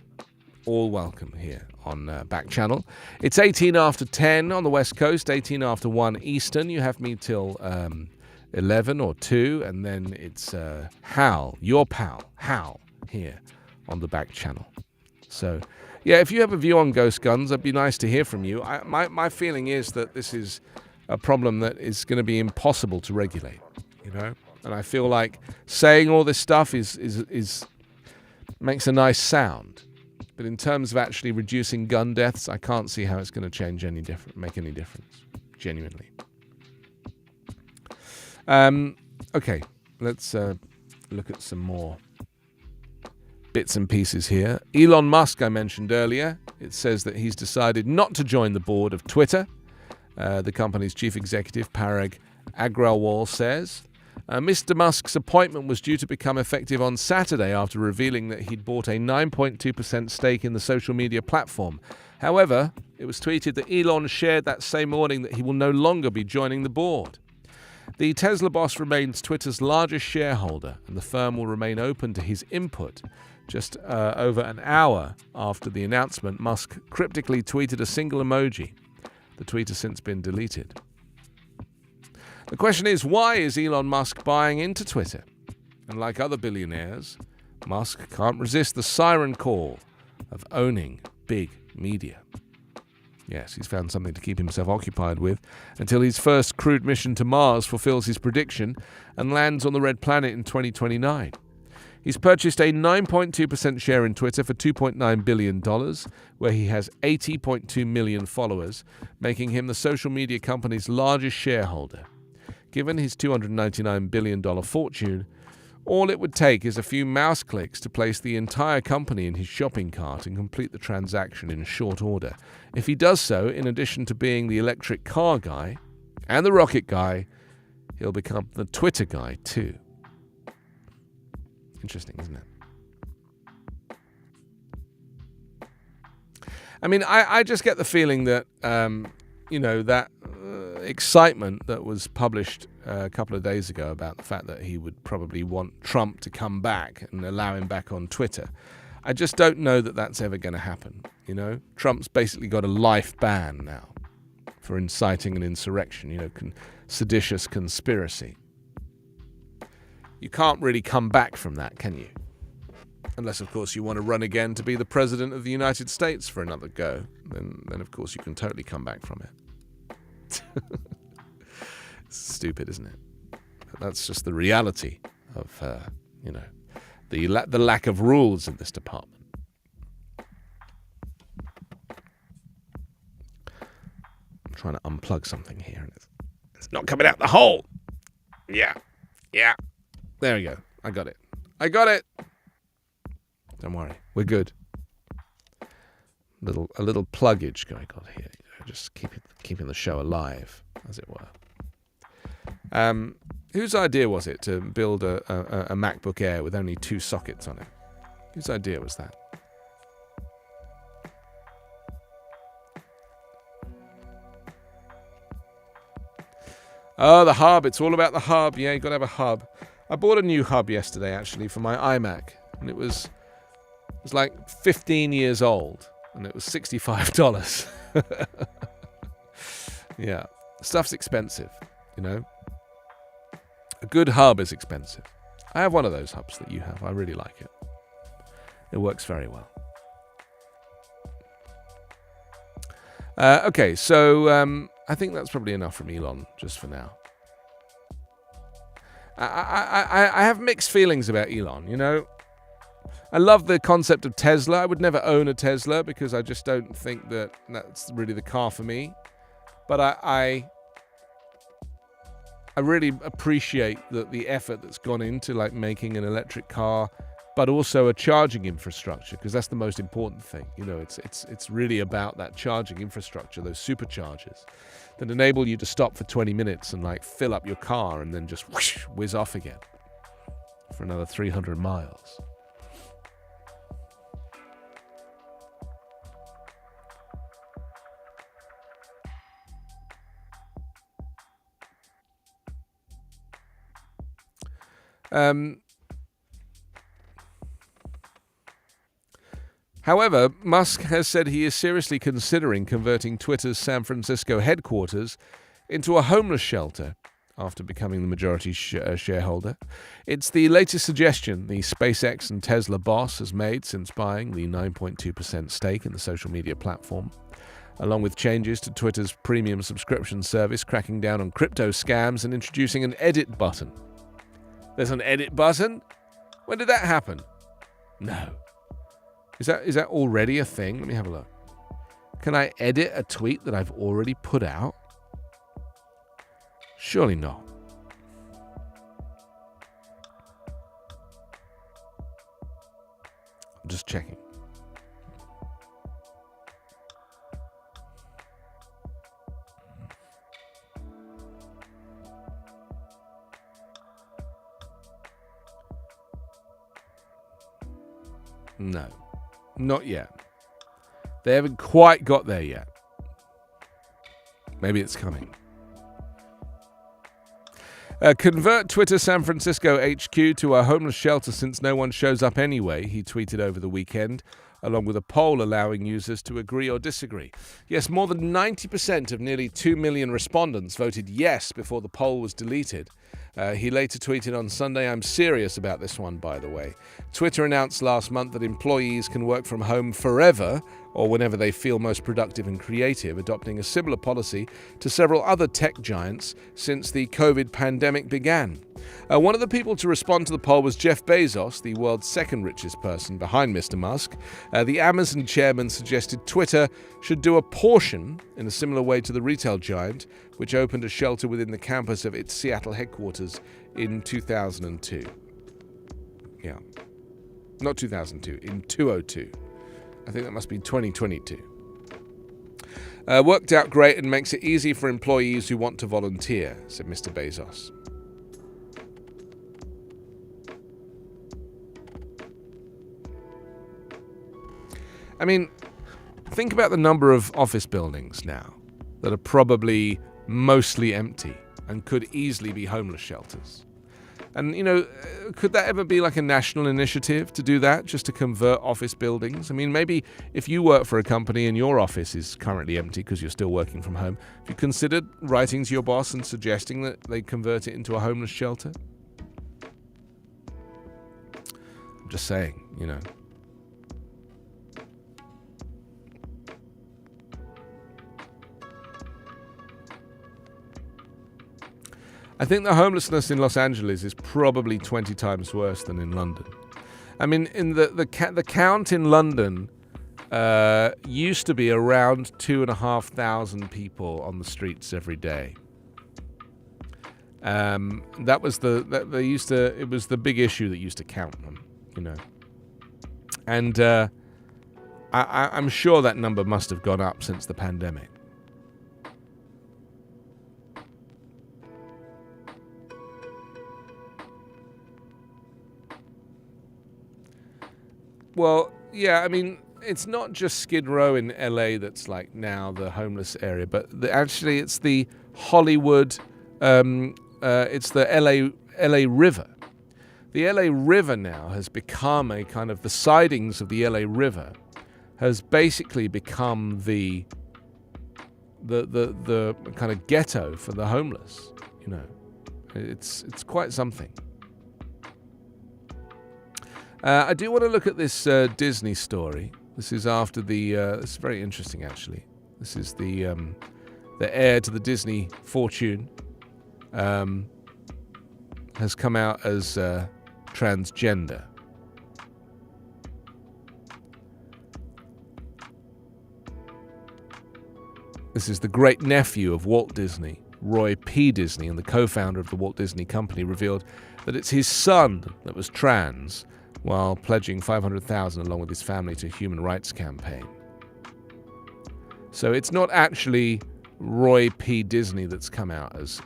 all welcome here on Backchannel. It's 18 after 10 on the West Coast, 18 after 1 Eastern. You have me till 11 or 2, and then it's Hal, your pal, Hal, here on the Backchannel. So, yeah, if you have a view on ghost guns, it'd be nice to hear from you. My feeling is that this is a problem that is going to be impossible to regulate, you know? And I feel like saying all this stuff is makes a nice sound. But in terms of actually reducing gun deaths, I can't see how it's going to make any difference, genuinely. Okay, let's look at some more bits and pieces here. Elon Musk, I mentioned earlier, it says that he's decided not to join the board of Twitter. The company's chief executive, Parag Agrawal, says. Mr. Musk's appointment was due to become effective on Saturday after revealing that he'd bought a 9.2% stake in the social media platform. However, it was tweeted that Elon shared that same morning that he will no longer be joining the board. The Tesla boss remains Twitter's largest shareholder, and the firm will remain open to his input. Just over an hour after the announcement, Musk cryptically tweeted a single emoji. The tweet has since been deleted. The question is, why is Elon Musk buying into Twitter? And like other billionaires, Musk can't resist the siren call of owning big media. Yes, he's found something to keep himself occupied with until his first crewed mission to Mars fulfills his prediction and lands on the Red Planet in 2029. He's purchased a 9.2% share in Twitter for $2.9 billion, where he has 80.2 million followers, making him the social media company's largest shareholder. Given his $299 billion fortune, All it would take is a few mouse clicks to place the entire company in his shopping cart and complete the transaction in short order. If he does so, in addition to being the electric car guy and the rocket guy, he'll become the Twitter guy too. Interesting, isn't it? I mean, I just get the feeling that, that excitement that was published a couple of days ago about the fact that he would probably want Trump to come back and allow him back on Twitter. I just don't know that that's ever going to happen. Trump's basically got a life ban now for inciting an insurrection, seditious conspiracy. You can't really come back from that, can you? Unless, of course, you want to run again to be the president of the United States for another go. Then of course, you can totally come back from it. It's stupid, isn't it? But that's just the reality of, the lack of rules in this department. I'm trying to unplug something here, and it's not coming out the hole. Yeah. There we go. I got it. Don't worry, we're good. A little pluggage going on here, just keeping the show alive, as it were. Whose idea was it to build a MacBook Air with only 2 sockets on it? Whose idea was that? Oh, the hub. It's all about the hub. Yeah, you got to have a hub. I bought a new hub yesterday, actually, for my iMac, and it was like 15 years old, and it was $65. Yeah, stuff's expensive, A good hub is expensive. I have one of those hubs that you have. I really like it. It works very well. Okay, so I think that's probably enough from Elon, just for now. I have mixed feelings about Elon, I love the concept of Tesla. I would never own a Tesla because I just don't think that that's really the car for me. But I really appreciate the effort that's gone into making an electric car, but also a charging infrastructure, because that's the most important thing. It's really about that charging infrastructure, those superchargers that enable you to stop for 20 minutes and fill up your car and then just whiz off again for another 300 miles. However, Musk has said he is seriously considering converting Twitter's San Francisco headquarters into a homeless shelter after becoming the majority shareholder. It's the latest suggestion the SpaceX and Tesla boss has made since buying the 9.2% stake in the social media platform, along with changes to Twitter's premium subscription service, cracking down on crypto scams and introducing an edit button. There's an edit button? When did that happen? No. Is that already a thing? Let me have a look. Can I edit a tweet that I've already put out? Surely not. I'm just checking. No, not yet. They haven't quite got there yet. Maybe it's coming. Convert Twitter San Francisco HQ to a homeless shelter since no one shows up anyway, he tweeted over the weekend, along with a poll allowing users to agree or disagree. Yes, more than 90% of nearly 2 million respondents voted yes before the poll was deleted. He later tweeted on Sunday, "I'm serious about this one, by the way." Twitter announced last month that employees can work from home forever or whenever they feel most productive and creative, adopting a similar policy to several other tech giants since the COVID pandemic began. One of the people to respond to the poll was Jeff Bezos, the world's second richest person behind Mr. Musk. The Amazon chairman suggested Twitter should do a portion in a similar way to the retail giant, which opened a shelter within the campus of its Seattle headquarters in 2002. Yeah. Not 2002, in 2002. I think that must be 2022. Worked out great and makes it easy for employees who want to volunteer, said Mr. Bezos. I mean, think about the number of office buildings now that are probably mostly empty and could easily be homeless shelters. And, could that ever be like a national initiative to do that, just to convert office buildings? I mean, maybe if you work for a company and your office is currently empty because you're still working from home, have you considered writing to your boss and suggesting that they convert it into a homeless shelter? I'm just saying, I think the homelessness in Los Angeles is probably 20 times worse than in London. I mean, in the count in London used to be around 2,500 people on the streets every day. That was it was the big issue that used to count them, And I'm sure that number must have gone up since the pandemic. Well, yeah, I mean, it's not just Skid Row in LA that's like now the homeless area, but actually it's the Hollywood, it's the LA River. The LA River now has become a kind of, the sidings of the LA River has basically become the kind of ghetto for the homeless. It's quite something. I do want to look at this Disney story. This is after it's very interesting, actually. This is the heir to the Disney fortune has come out as transgender. This is the great nephew of Walt Disney, Roy P. Disney, and the co-founder of the Walt Disney Company, revealed that it's his son that was trans, while pledging $500,000 along with his family to a human rights campaign. So it's not actually Roy P. Disney that's come out as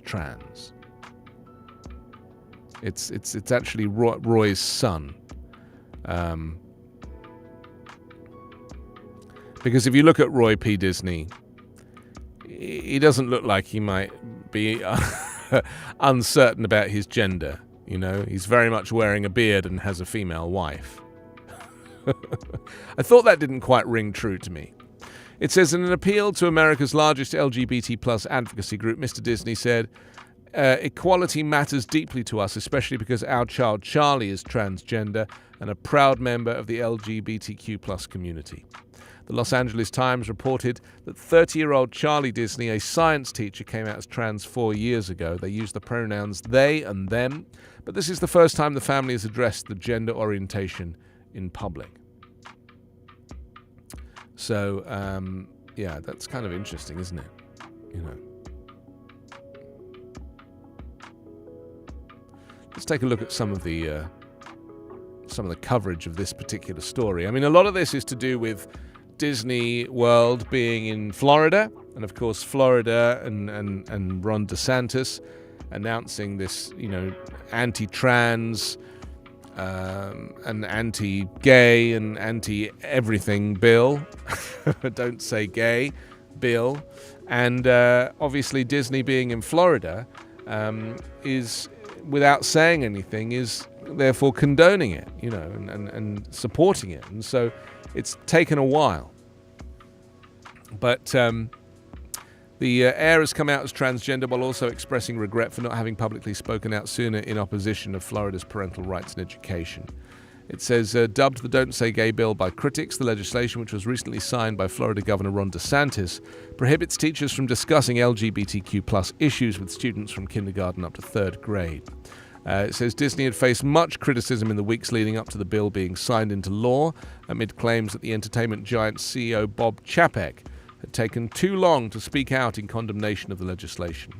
trans. It's actually Roy's son. Because if you look at Roy P. Disney, he doesn't look like he might be uncertain about his gender. He's very much wearing a beard and has a female wife. I thought that didn't quite ring true to me. It says, in an appeal to America's largest LGBT plus advocacy group, Mr. Disney said, equality matters deeply to us, especially because our child Charlie is transgender and a proud member of the LGBTQ plus community. The Los Angeles Times reported that 30-year-old Charlie Disney, a science teacher, came out as trans 4 years ago. They use the pronouns they and them, but this is the first time the family has addressed the gender orientation in public. So, yeah, that's kind of interesting, isn't it? Let's take a look at some of the coverage of this particular story. I mean, a lot of this is to do with Disney World being in Florida, and of course Florida and Ron DeSantis announcing this, anti-trans and anti-gay and anti-everything bill, don't say gay bill, and obviously Disney being in Florida is, without saying anything, is therefore condoning it, and supporting it, and so it's taken a while. But the heir has come out as transgender while also expressing regret for not having publicly spoken out sooner in opposition of Florida's parental rights in education. It says, dubbed the Don't Say Gay bill by critics, the legislation, which was recently signed by Florida Governor Ron DeSantis, prohibits teachers from discussing LGBTQ plus issues with students from kindergarten up to third grade. It says Disney had faced much criticism in the weeks leading up to the bill being signed into law, amid claims that the entertainment giant's CEO Bob Chapek had taken too long to speak out in condemnation of the legislation.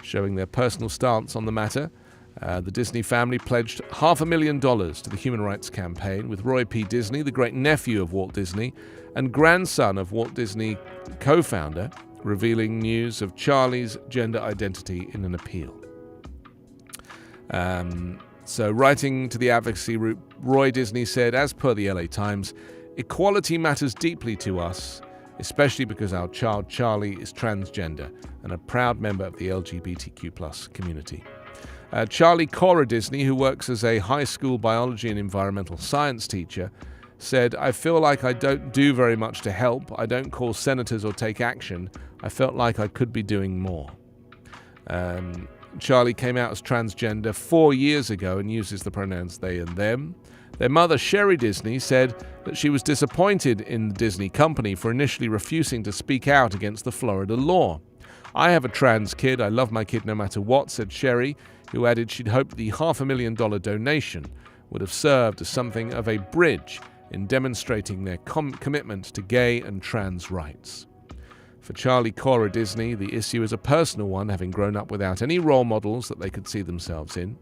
Showing their personal stance on the matter, The Disney family pledged $500,000 to the Human Rights Campaign, with Roy P. Disney, the great-nephew of Walt Disney and grandson of Walt Disney co-founder, revealing news of Charlie's gender identity in an appeal. So writing to the advocacy group, Roy Disney said, as per the LA Times, "Equality matters deeply to us, especially because our child Charlie is transgender and a proud member of the LGBTQ+ community." Charlie Cora Disney, who works as a high school biology and environmental science teacher, said, "I feel like I don't do very much to help. I don't call senators or take action. I felt like I could be doing more." Charlie came out as transgender 4 years ago and uses the pronouns they and them. Their mother, Sherry Disney, said that she was disappointed in the Disney company for initially refusing to speak out against the Florida law. "I have a trans kid. I love my kid no matter what," said Sherry, who added she'd hoped the $500,000 donation would have served as something of a bridge in demonstrating their commitment to gay and trans rights. For Charlie Cora Disney, the issue is a personal one, having grown up without any role models that they could see themselves in.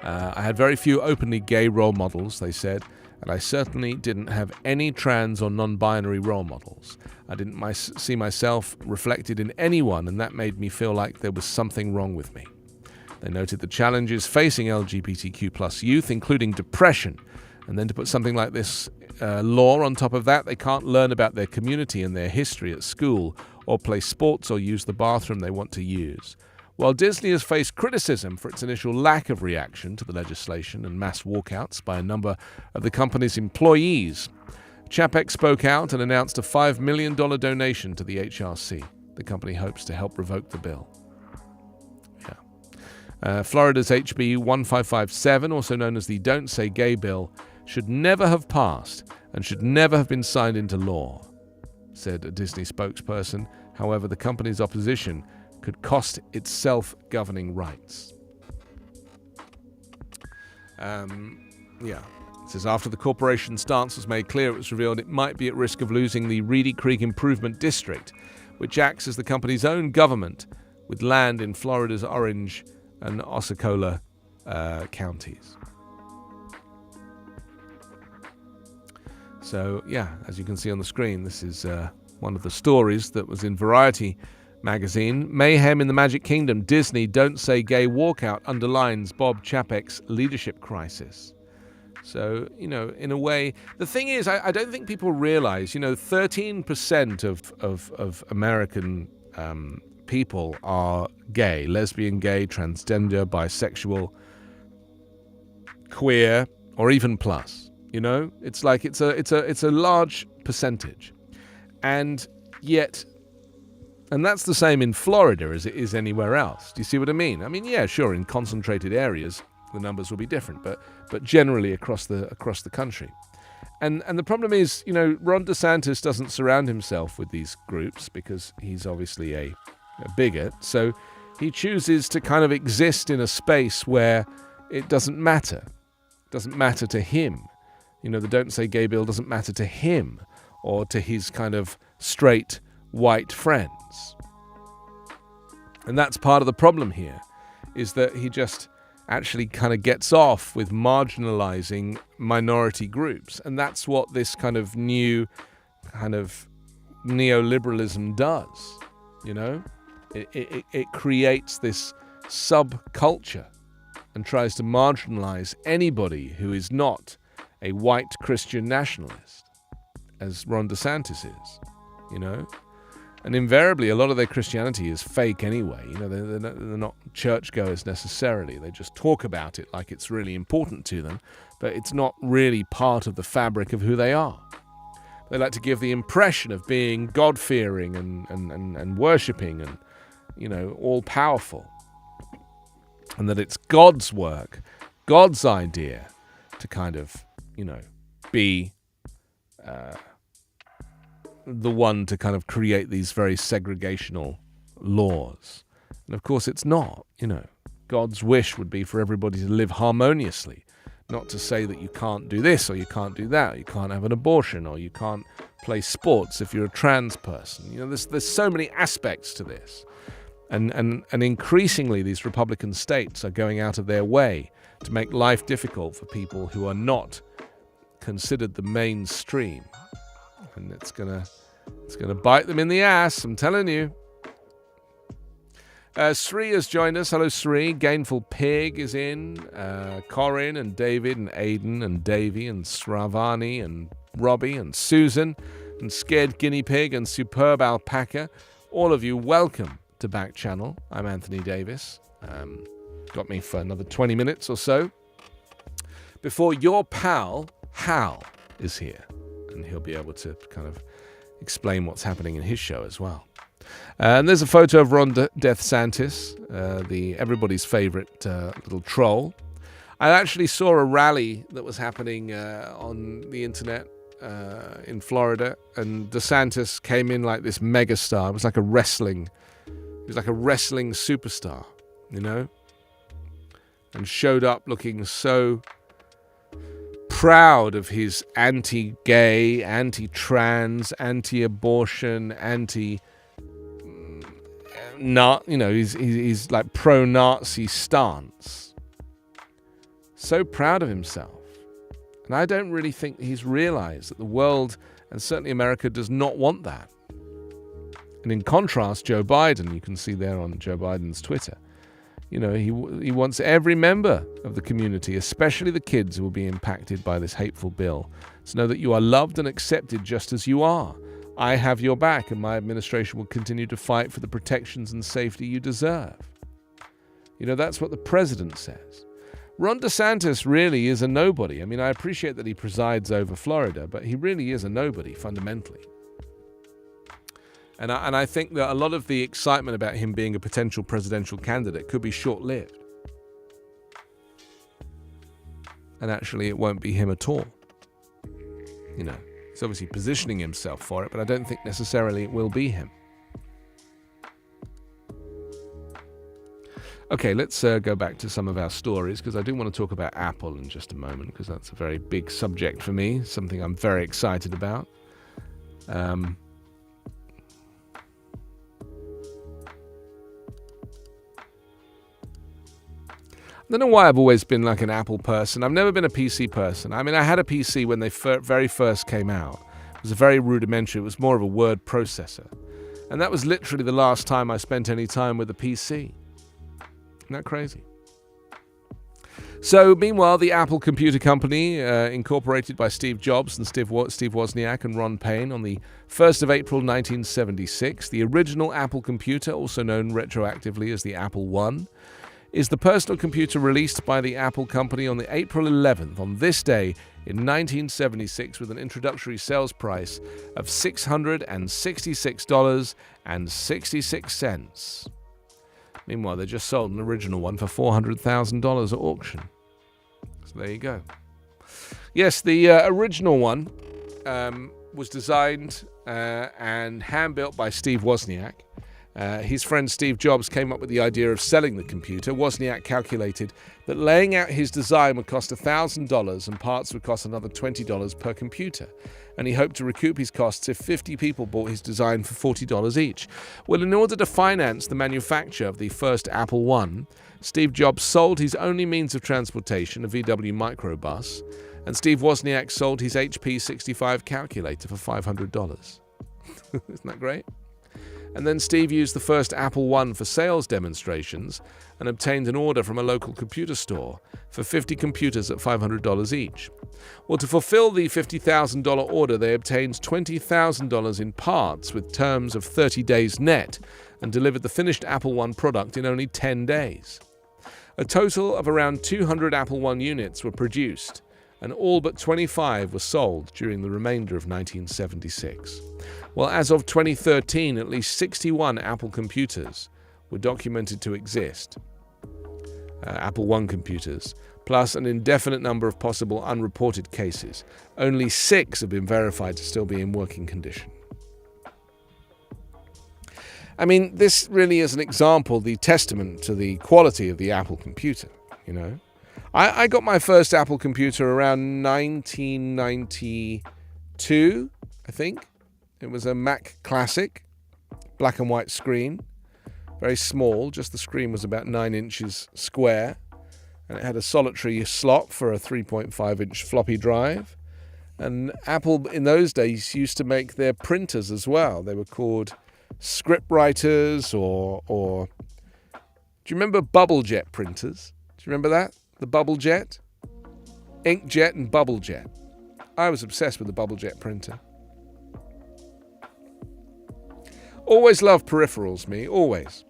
"I had very few openly gay role models," they said, "and I certainly didn't have any trans or non-binary role models. I didn't see myself reflected in anyone, and that made me feel like there was something wrong with me." They noted the challenges facing LGBTQ+ youth, including depression, and then to put something like this law on top of that, they can't learn about their community and their history at school, or play sports or use the bathroom they want to use. While Disney has faced criticism for its initial lack of reaction to the legislation and mass walkouts by a number of the company's employees, Chapek spoke out and announced a $5 million donation to the HRC. The company hopes to help revoke the bill. Florida's HB 1557, also known as the Don't Say Gay bill, should never have passed and should never have been signed into law, said a Disney spokesperson. However, the company's opposition could cost its self-governing rights. It says, after the corporation's stance was made clear, it was revealed it might be at risk of losing the Reedy Creek Improvement District, which acts as the company's own government, with land in Florida's Orange and Osceola counties. So, as you can see on the screen, this is one of the stories that was in Variety magazine. Mayhem in the Magic Kingdom. Disney Don't Say Gay walkout underlines Bob Chapek's leadership crisis. So, in a way, the thing is, I don't think people realize, 13% of American people are gay, lesbian, gay, transgender, bisexual, queer, or even plus. It's like it's a large percentage, and yet, and that's the same in Florida as it is anywhere else. Do you see what I mean? I mean, yeah, sure, in concentrated areas the numbers will be different, but generally across the country. And the problem is, Ron DeSantis doesn't surround himself with these groups because he's obviously a bigot. So he chooses to kind of exist in a space where it doesn't matter. It doesn't matter to him. The Don't Say Gay bill doesn't matter to him or to his kind of straight white friends. And that's part of the problem here, is that he just actually kind of gets off with marginalizing minority groups. And that's what this kind of new kind of neoliberalism does, It creates this subculture and tries to marginalize anybody who is not a white Christian nationalist, as Ron DeSantis is, And invariably, a lot of their Christianity is fake anyway. They're not churchgoers necessarily. They just talk about it like it's really important to them, but it's not really part of the fabric of who they are. They like to give the impression of being God-fearing and worshipping and, all-powerful. And that it's God's work, God's idea to kind of, be the one to kind of create these very segregational laws. And of course it's not, God's wish would be for everybody to live harmoniously, not to say that you can't do this or you can't do that, or you can't have an abortion or you can't play sports if you're a trans person. There's so many aspects to this. And increasingly, these Republican states are going out of their way to make life difficult for people who are not considered the mainstream. And it's gonna bite them in the ass, I'm telling you. Sri has joined us. Hello, Sri. Gainful Pig is in. Corinne and David and Aidan and Davey and Sravani and Robbie and Susan and Scared Guinea Pig and Superb Alpaca. All of you, welcome to Backchannel. I'm Anthony Davis. Got me for another 20 minutes or so before your pal Hal is here, and he'll be able to kind of explain what's happening in his show as well. And there's a photo of Ron DeSantis, everybody's favorite little troll. I actually saw a rally that was happening on the internet in Florida, and DeSantis came in like this mega star. It was like a wrestling superstar, you know, and showed up looking so proud of his anti-gay, anti-trans, anti-abortion, he's like pro-Nazi stance. So proud of himself. And I don't really think he's realized that the world, and certainly America, does not want that. And in contrast, Joe Biden, you can see there on Joe Biden's Twitter, you know, he wants every member of the community, especially the kids who will be impacted by this hateful bill, to know that you are loved and accepted just as you are. I have your back, and my administration will continue to fight for the protections and safety you deserve. You know, that's what the president says. Ron DeSantis really is a nobody. I mean, I appreciate that he presides over Florida, but he really is a nobody fundamentally. And I think that a lot of the excitement about him being a potential presidential candidate could be short-lived. And actually, it won't be him at all. You know, he's obviously positioning himself for it, but I don't think necessarily it will be him. Okay, let's go back to some of our stories, because I do want to talk about Apple in just a moment, because that's a very big subject for me, something I'm very excited about. I don't know why I've always been like an Apple person. I've never been a PC person. I mean, I had a PC when they very first came out. It was a very rudimentary. It was more of a word processor. And that was literally the last time I spent any time with a PC. Isn't that crazy? So, meanwhile, the Apple Computer Company, incorporated by Steve Jobs and Steve Wozniak and Ron Payne on the 1st of April 1976, the original Apple computer, also known retroactively as the Apple I, is the personal computer released by the Apple company on the April 11th, on this day in 1976, with an introductory sales price of $666.66. Meanwhile, they just sold an original one for $400,000 at auction. So there you go. Yes, the original one was designed and hand-built by Steve Wozniak. His friend Steve Jobs came up with the idea of selling the computer. Wozniak calculated that laying out his design would cost $1,000 and parts would cost another $20 per computer. And he hoped to recoup his costs if 50 people bought his design for $40 each. Well, in order to finance the manufacture of the first Apple I, Steve Jobs sold his only means of transportation, a VW microbus, and Steve Wozniak sold his HP 65 calculator for $500. Isn't that great? And then Steve used the first Apple I for sales demonstrations and obtained an order from a local computer store for 50 computers at $500 each. Well, to fulfill the $50,000 order, they obtained $20,000 in parts with terms of 30 days net and delivered the finished Apple I product in only 10 days. A total of around 200 Apple I units were produced, and all but 25 were sold during the remainder of 1976. Well, as of 2013, at least 61 Apple computers were documented to exist, Apple I computers, plus an indefinite number of possible unreported cases. Only 6 have been verified to still be in working condition. I mean, this really is an example, the testament to the quality of the Apple computer, you know. I got my first Apple computer around 1992, I think. It was a Mac Classic, black and white screen, very small, just the screen was about 9 inches square, and it had a solitary slot for a 3.5-inch floppy drive. And Apple in those days used to make their printers as well. They were called script writers or do you remember bubble jet printers? Do you remember that? The bubble jet? Inkjet and bubble jet. I was obsessed with the bubble jet printer. Always loved peripherals, me, always.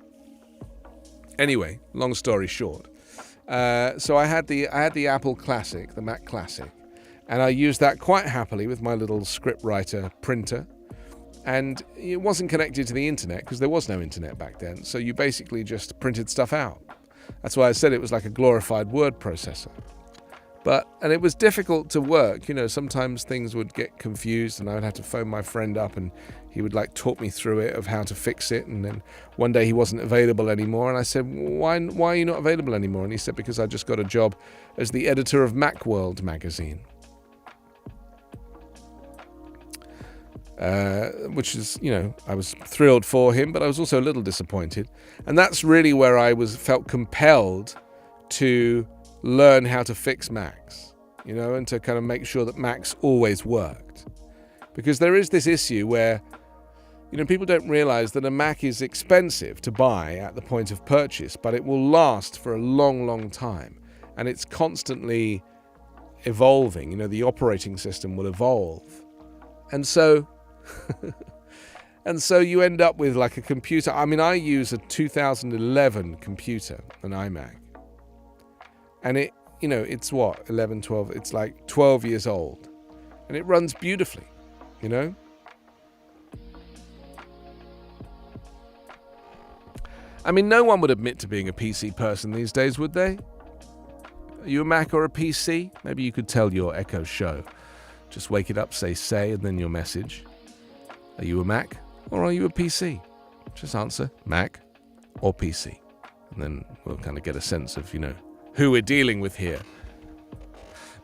Anyway, long story short. So I had the Apple Classic, the Mac Classic, and I used that quite happily with my little scriptwriter printer. And it wasn't connected to the internet because there was no internet back then. So you basically just printed stuff out. That's why I said it was like a glorified word processor. And it was difficult to work. Sometimes things would get confused and I would have to phone my friend up and he would talk me through it of how to fix it. And then one day he wasn't available anymore. And I said, why are you not available anymore? And he said, because I just got a job as the editor of Macworld magazine. Which is, I was thrilled for him, but I was also a little disappointed. And that's really where I felt compelled to learn how to fix Macs, and to kind of make sure that Macs always worked. Because there is this issue where, people don't realize that a Mac is expensive to buy at the point of purchase, but it will last for a long, long time. And it's constantly evolving. The operating system will evolve. And so you end up with a computer. I use a 2011 computer, an iMac. And it's what, 11, 12, it's 12 years old. And it runs beautifully, No one would admit to being a PC person these days, would they? Are you a Mac or a PC? Maybe you could tell your Echo show. Just wake it up, say, and then your message. Are you a Mac or are you a PC? Just answer Mac or PC. And then we'll kind of get a sense of, who we're dealing with here.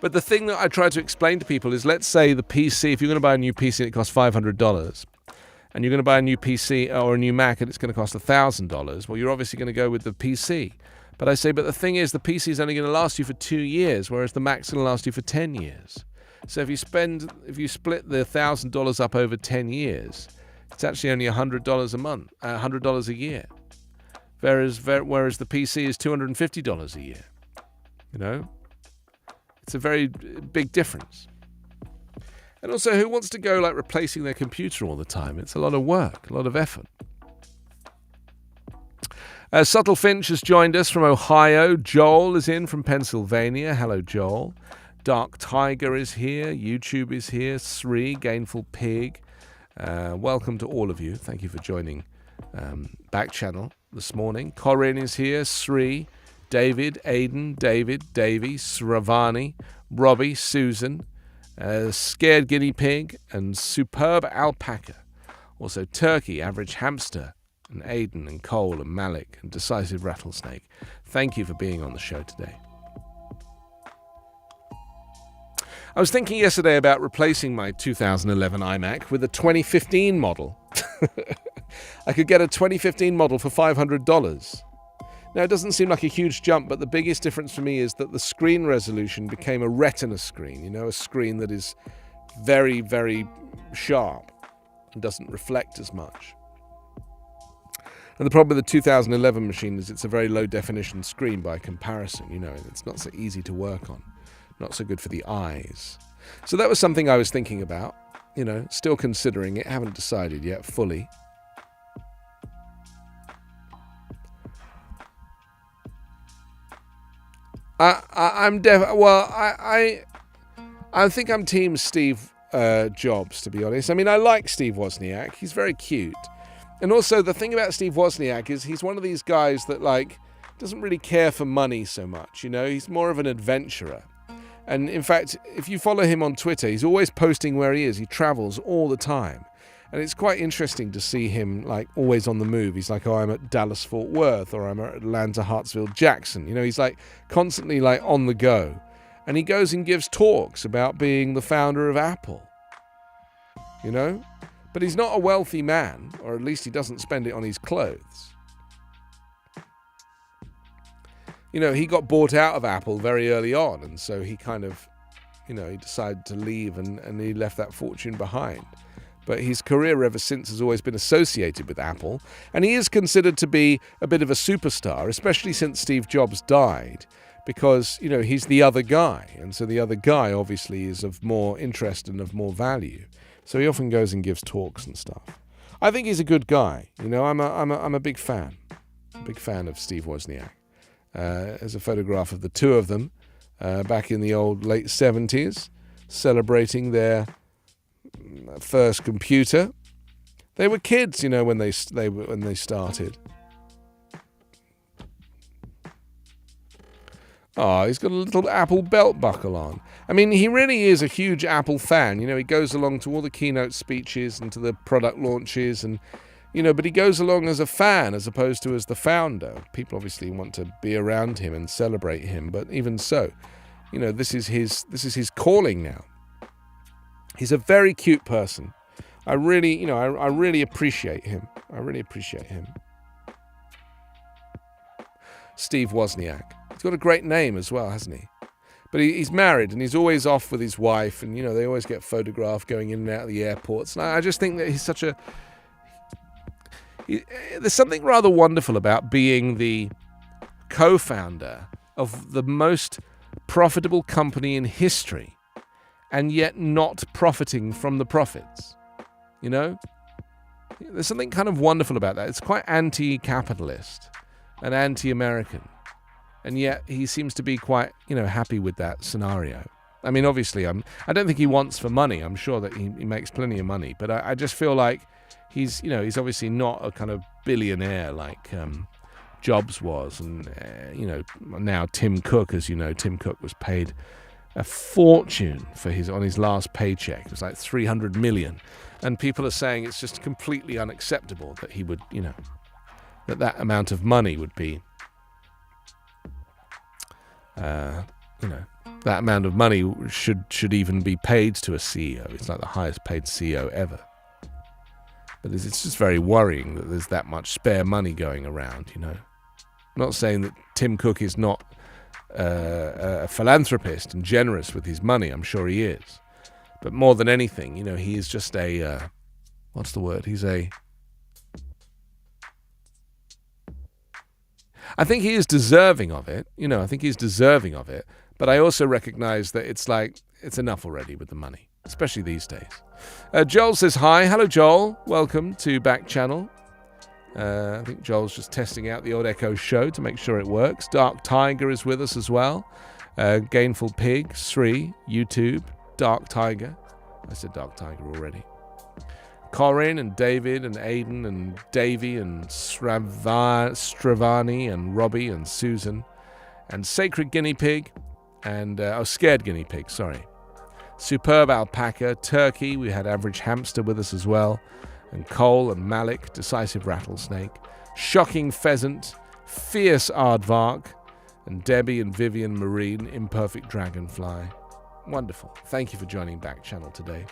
But the thing that I try to explain to people is, let's say the PC, if you're going to buy a new PC and it costs $500, and you're going to buy a new PC or a new Mac and it's going to cost $1,000, well, you're obviously going to go with the PC. But I say, but the thing is, the PC is only going to last you for 2 years, whereas the Mac's going to last you for 10 years. So if you split the $1,000 up over 10 years, it's actually only $100 a month, $100 a year. Whereas the PC is $250 a year. It's a very big difference. And also, who wants to go replacing their computer all the time? It's a lot of work, a lot of effort. Subtle Finch has joined us from Ohio. Joel is in from Pennsylvania. Hello, Joel. Dark Tiger is here. YouTube is here. Sri, Gainful Pig. Welcome to all of you. Thank you for joining Backchannel this morning. Corinne is here. Sri, David, Aiden, David, Davey, Sravani, Robbie, Susan, Scared Guinea Pig, and Superb Alpaca. Also Turkey, Average Hamster, and Aiden, and Cole, and Malik, and Decisive Rattlesnake. Thank you for being on the show today. I was thinking yesterday about replacing my 2011 iMac with a 2015 model. I could get a 2015 model for $500. Now, it doesn't seem like a huge jump, but the biggest difference for me is that the screen resolution became a retina screen, a screen that is very, very sharp and doesn't reflect as much. And the problem with the 2011 machine is it's a very low-definition screen by comparison, it's not so easy to work on, not so good for the eyes. So that was something I was thinking about, still considering it, haven't decided yet fully. I think I'm team Steve Jobs, to be honest. I like Steve Wozniak. He's very cute. And also, the thing about Steve Wozniak is he's one of these guys that, doesn't really care for money so much, He's more of an adventurer. And in fact, if you follow him on Twitter, he's always posting where he is. He travels all the time. And it's quite interesting to see him, always on the move. He's like, I'm at Dallas-Fort Worth, or I'm at Atlanta, Hartsfield, Jackson. He's constantly on the go. And he goes and gives talks about being the founder of Apple. But he's not a wealthy man, or at least he doesn't spend it on his clothes. he got bought out of Apple very early on, and so he kind of, he decided to leave and he left that fortune behind. But his career ever since has always been associated with Apple, and he is considered to be a bit of a superstar, especially since Steve Jobs died, because, he's the other guy, and so the other guy obviously is of more interest and of more value. So he often goes and gives talks and stuff. I think he's a good guy. I'm a big fan. Big fan of Steve Wozniak. There's a photograph of the two of them back in the old late 70s, celebrating their first computer. They were kids, when they started. Oh, he's got a little Apple belt buckle on. I mean, he really is a huge Apple fan. He goes along to all the keynote speeches and to the product launches, and but he goes along as a fan as opposed to as the founder. People obviously want to be around him and celebrate him, but even so, this is his calling now. He's a very cute person. I really, I really appreciate him. Steve Wozniak. He's got a great name as well, hasn't he? But he's married, and he's always off with his wife, and they always get photographed going in and out of the airports. And I just think that he's such a... there's something rather wonderful about being the co-founder of the most profitable company in history, and yet not profiting from the profits. There's something kind of wonderful about that. It's quite anti-capitalist and anti-American, and yet he seems to be quite, happy with that scenario. I mean, obviously, I don't think he wants for money. I'm sure that he makes plenty of money, but I just feel like he's obviously not a kind of billionaire like Jobs was, and now Tim Cook, as you know, Tim Cook was paid a fortune on his last paycheck. It was like $300 million, and people are saying it's just completely unacceptable that he would, that amount of money would be, that amount of money should even be paid to a CEO. It's like the highest paid CEO ever. But it's just very worrying that there's that much spare money going around. I'm not saying that Tim Cook is not a philanthropist and generous with his money. I'm sure he is. But more than anything, he is just a... what's the word? I think he is deserving of it. I think he's deserving of it. But I also recognize that it's enough already with the money, especially these days. Joel says hi. Hello, Joel. Welcome to Backchannel. I think Joel's just testing out the old Echo show to make sure it works. Dark Tiger is with us as well. Gainful Pig, Sri, YouTube, Dark Tiger. I said Dark Tiger already. Corinne and David and Aiden and Davey and Stravani and Robbie and Susan and Sacred Guinea Pig and Scared Guinea Pig, sorry. Superb Alpaca, Turkey. We had Average Hamster with us as well. And Cole and Malik, Decisive Rattlesnake, Shocking Pheasant, Fierce Aardvark, and Debbie and Vivian Marine, Imperfect Dragonfly. Wonderful. Thank you for joining Backchannel today.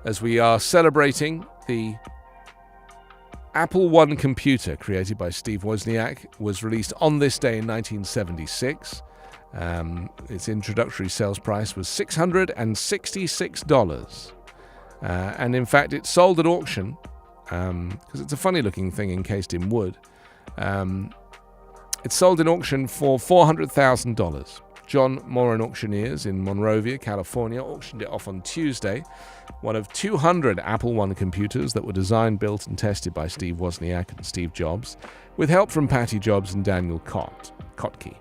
As we are celebrating the Apple I computer created by Steve Wozniak, was released on this day in 1976. Its introductory sales price was $666. And in fact, it sold at auction, because it's a funny looking thing encased in wood. It sold in auction for $400,000. John Moran Auctioneers in Monrovia, California, auctioned it off on Tuesday. One of 200 Apple I computers that were designed, built, and tested by Steve Wozniak and Steve Jobs, with help from Patty Jobs and Daniel Kotke.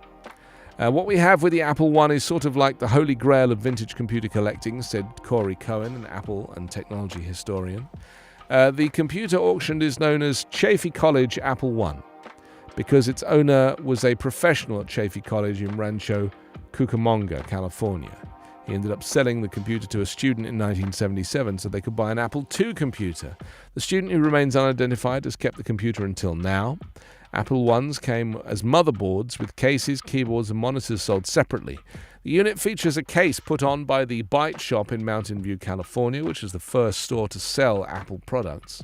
What we have with the Apple I is sort of like the holy grail of vintage computer collecting, said Corey Cohen, an Apple and technology historian. The computer auctioned is known as Chaffey College Apple I, because its owner was a professional at Chaffey College in Rancho Cucamonga, California. He ended up selling the computer to a student in 1977 so they could buy an Apple II computer. The student, who remains unidentified, has kept the computer until now. Apple I's came as motherboards with cases, keyboards, and monitors sold separately. The unit features a case put on by the Byte Shop in Mountain View, California, which is the first store to sell Apple products.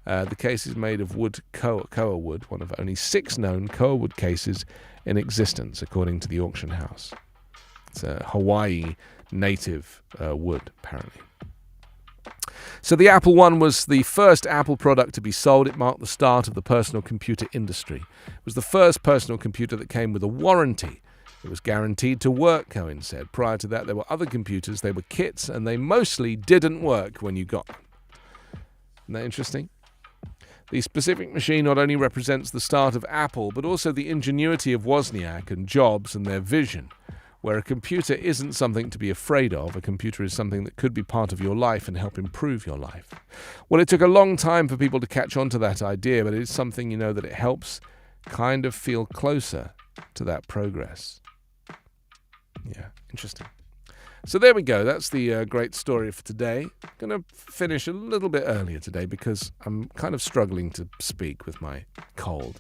The case is made of wood, koa wood, one of only 6 known koa wood cases in existence, according to the auction house. It's a Hawaii native wood, apparently. So the Apple One was the first Apple product to be sold. It marked the start of the personal computer industry. It was the first personal computer that came with a warranty. It was guaranteed to work, Cohen said. Prior to that, there were other computers. They were kits, and they mostly didn't work when you got them. Isn't that interesting? The specific machine not only represents the start of Apple, but also the ingenuity of Wozniak and Jobs and their vision, where a computer isn't something to be afraid of. A computer is something that could be part of your life and help improve your life. Well, it took a long time for people to catch on to that idea, but it is something, that it helps kind of feel closer to that progress. Yeah, interesting. So there we go. That's the great story for today. I'm going to finish a little bit earlier today because I'm kind of struggling to speak with my cold.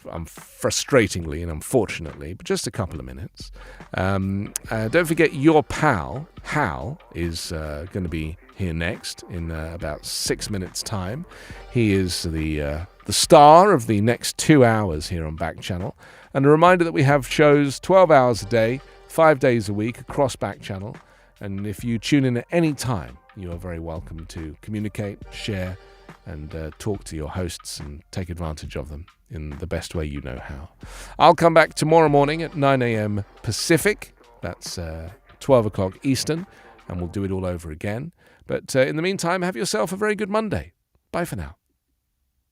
Frustratingly and unfortunately, but just a couple of minutes. Don't forget your pal, Hal, is going to be here next in about 6 minutes' time. He is the star of the next 2 hours here on Backchannel. And a reminder that we have shows 12 hours a day, 5 days a week across Backchannel. And if you tune in at any time, you are very welcome to communicate, share, and talk to your hosts and take advantage of them in the best way you know how. I'll come back tomorrow morning at 9 a.m. Pacific. That's 12 o'clock Eastern, and we'll do it all over again. But in the meantime, have yourself a very good Monday. Bye for now.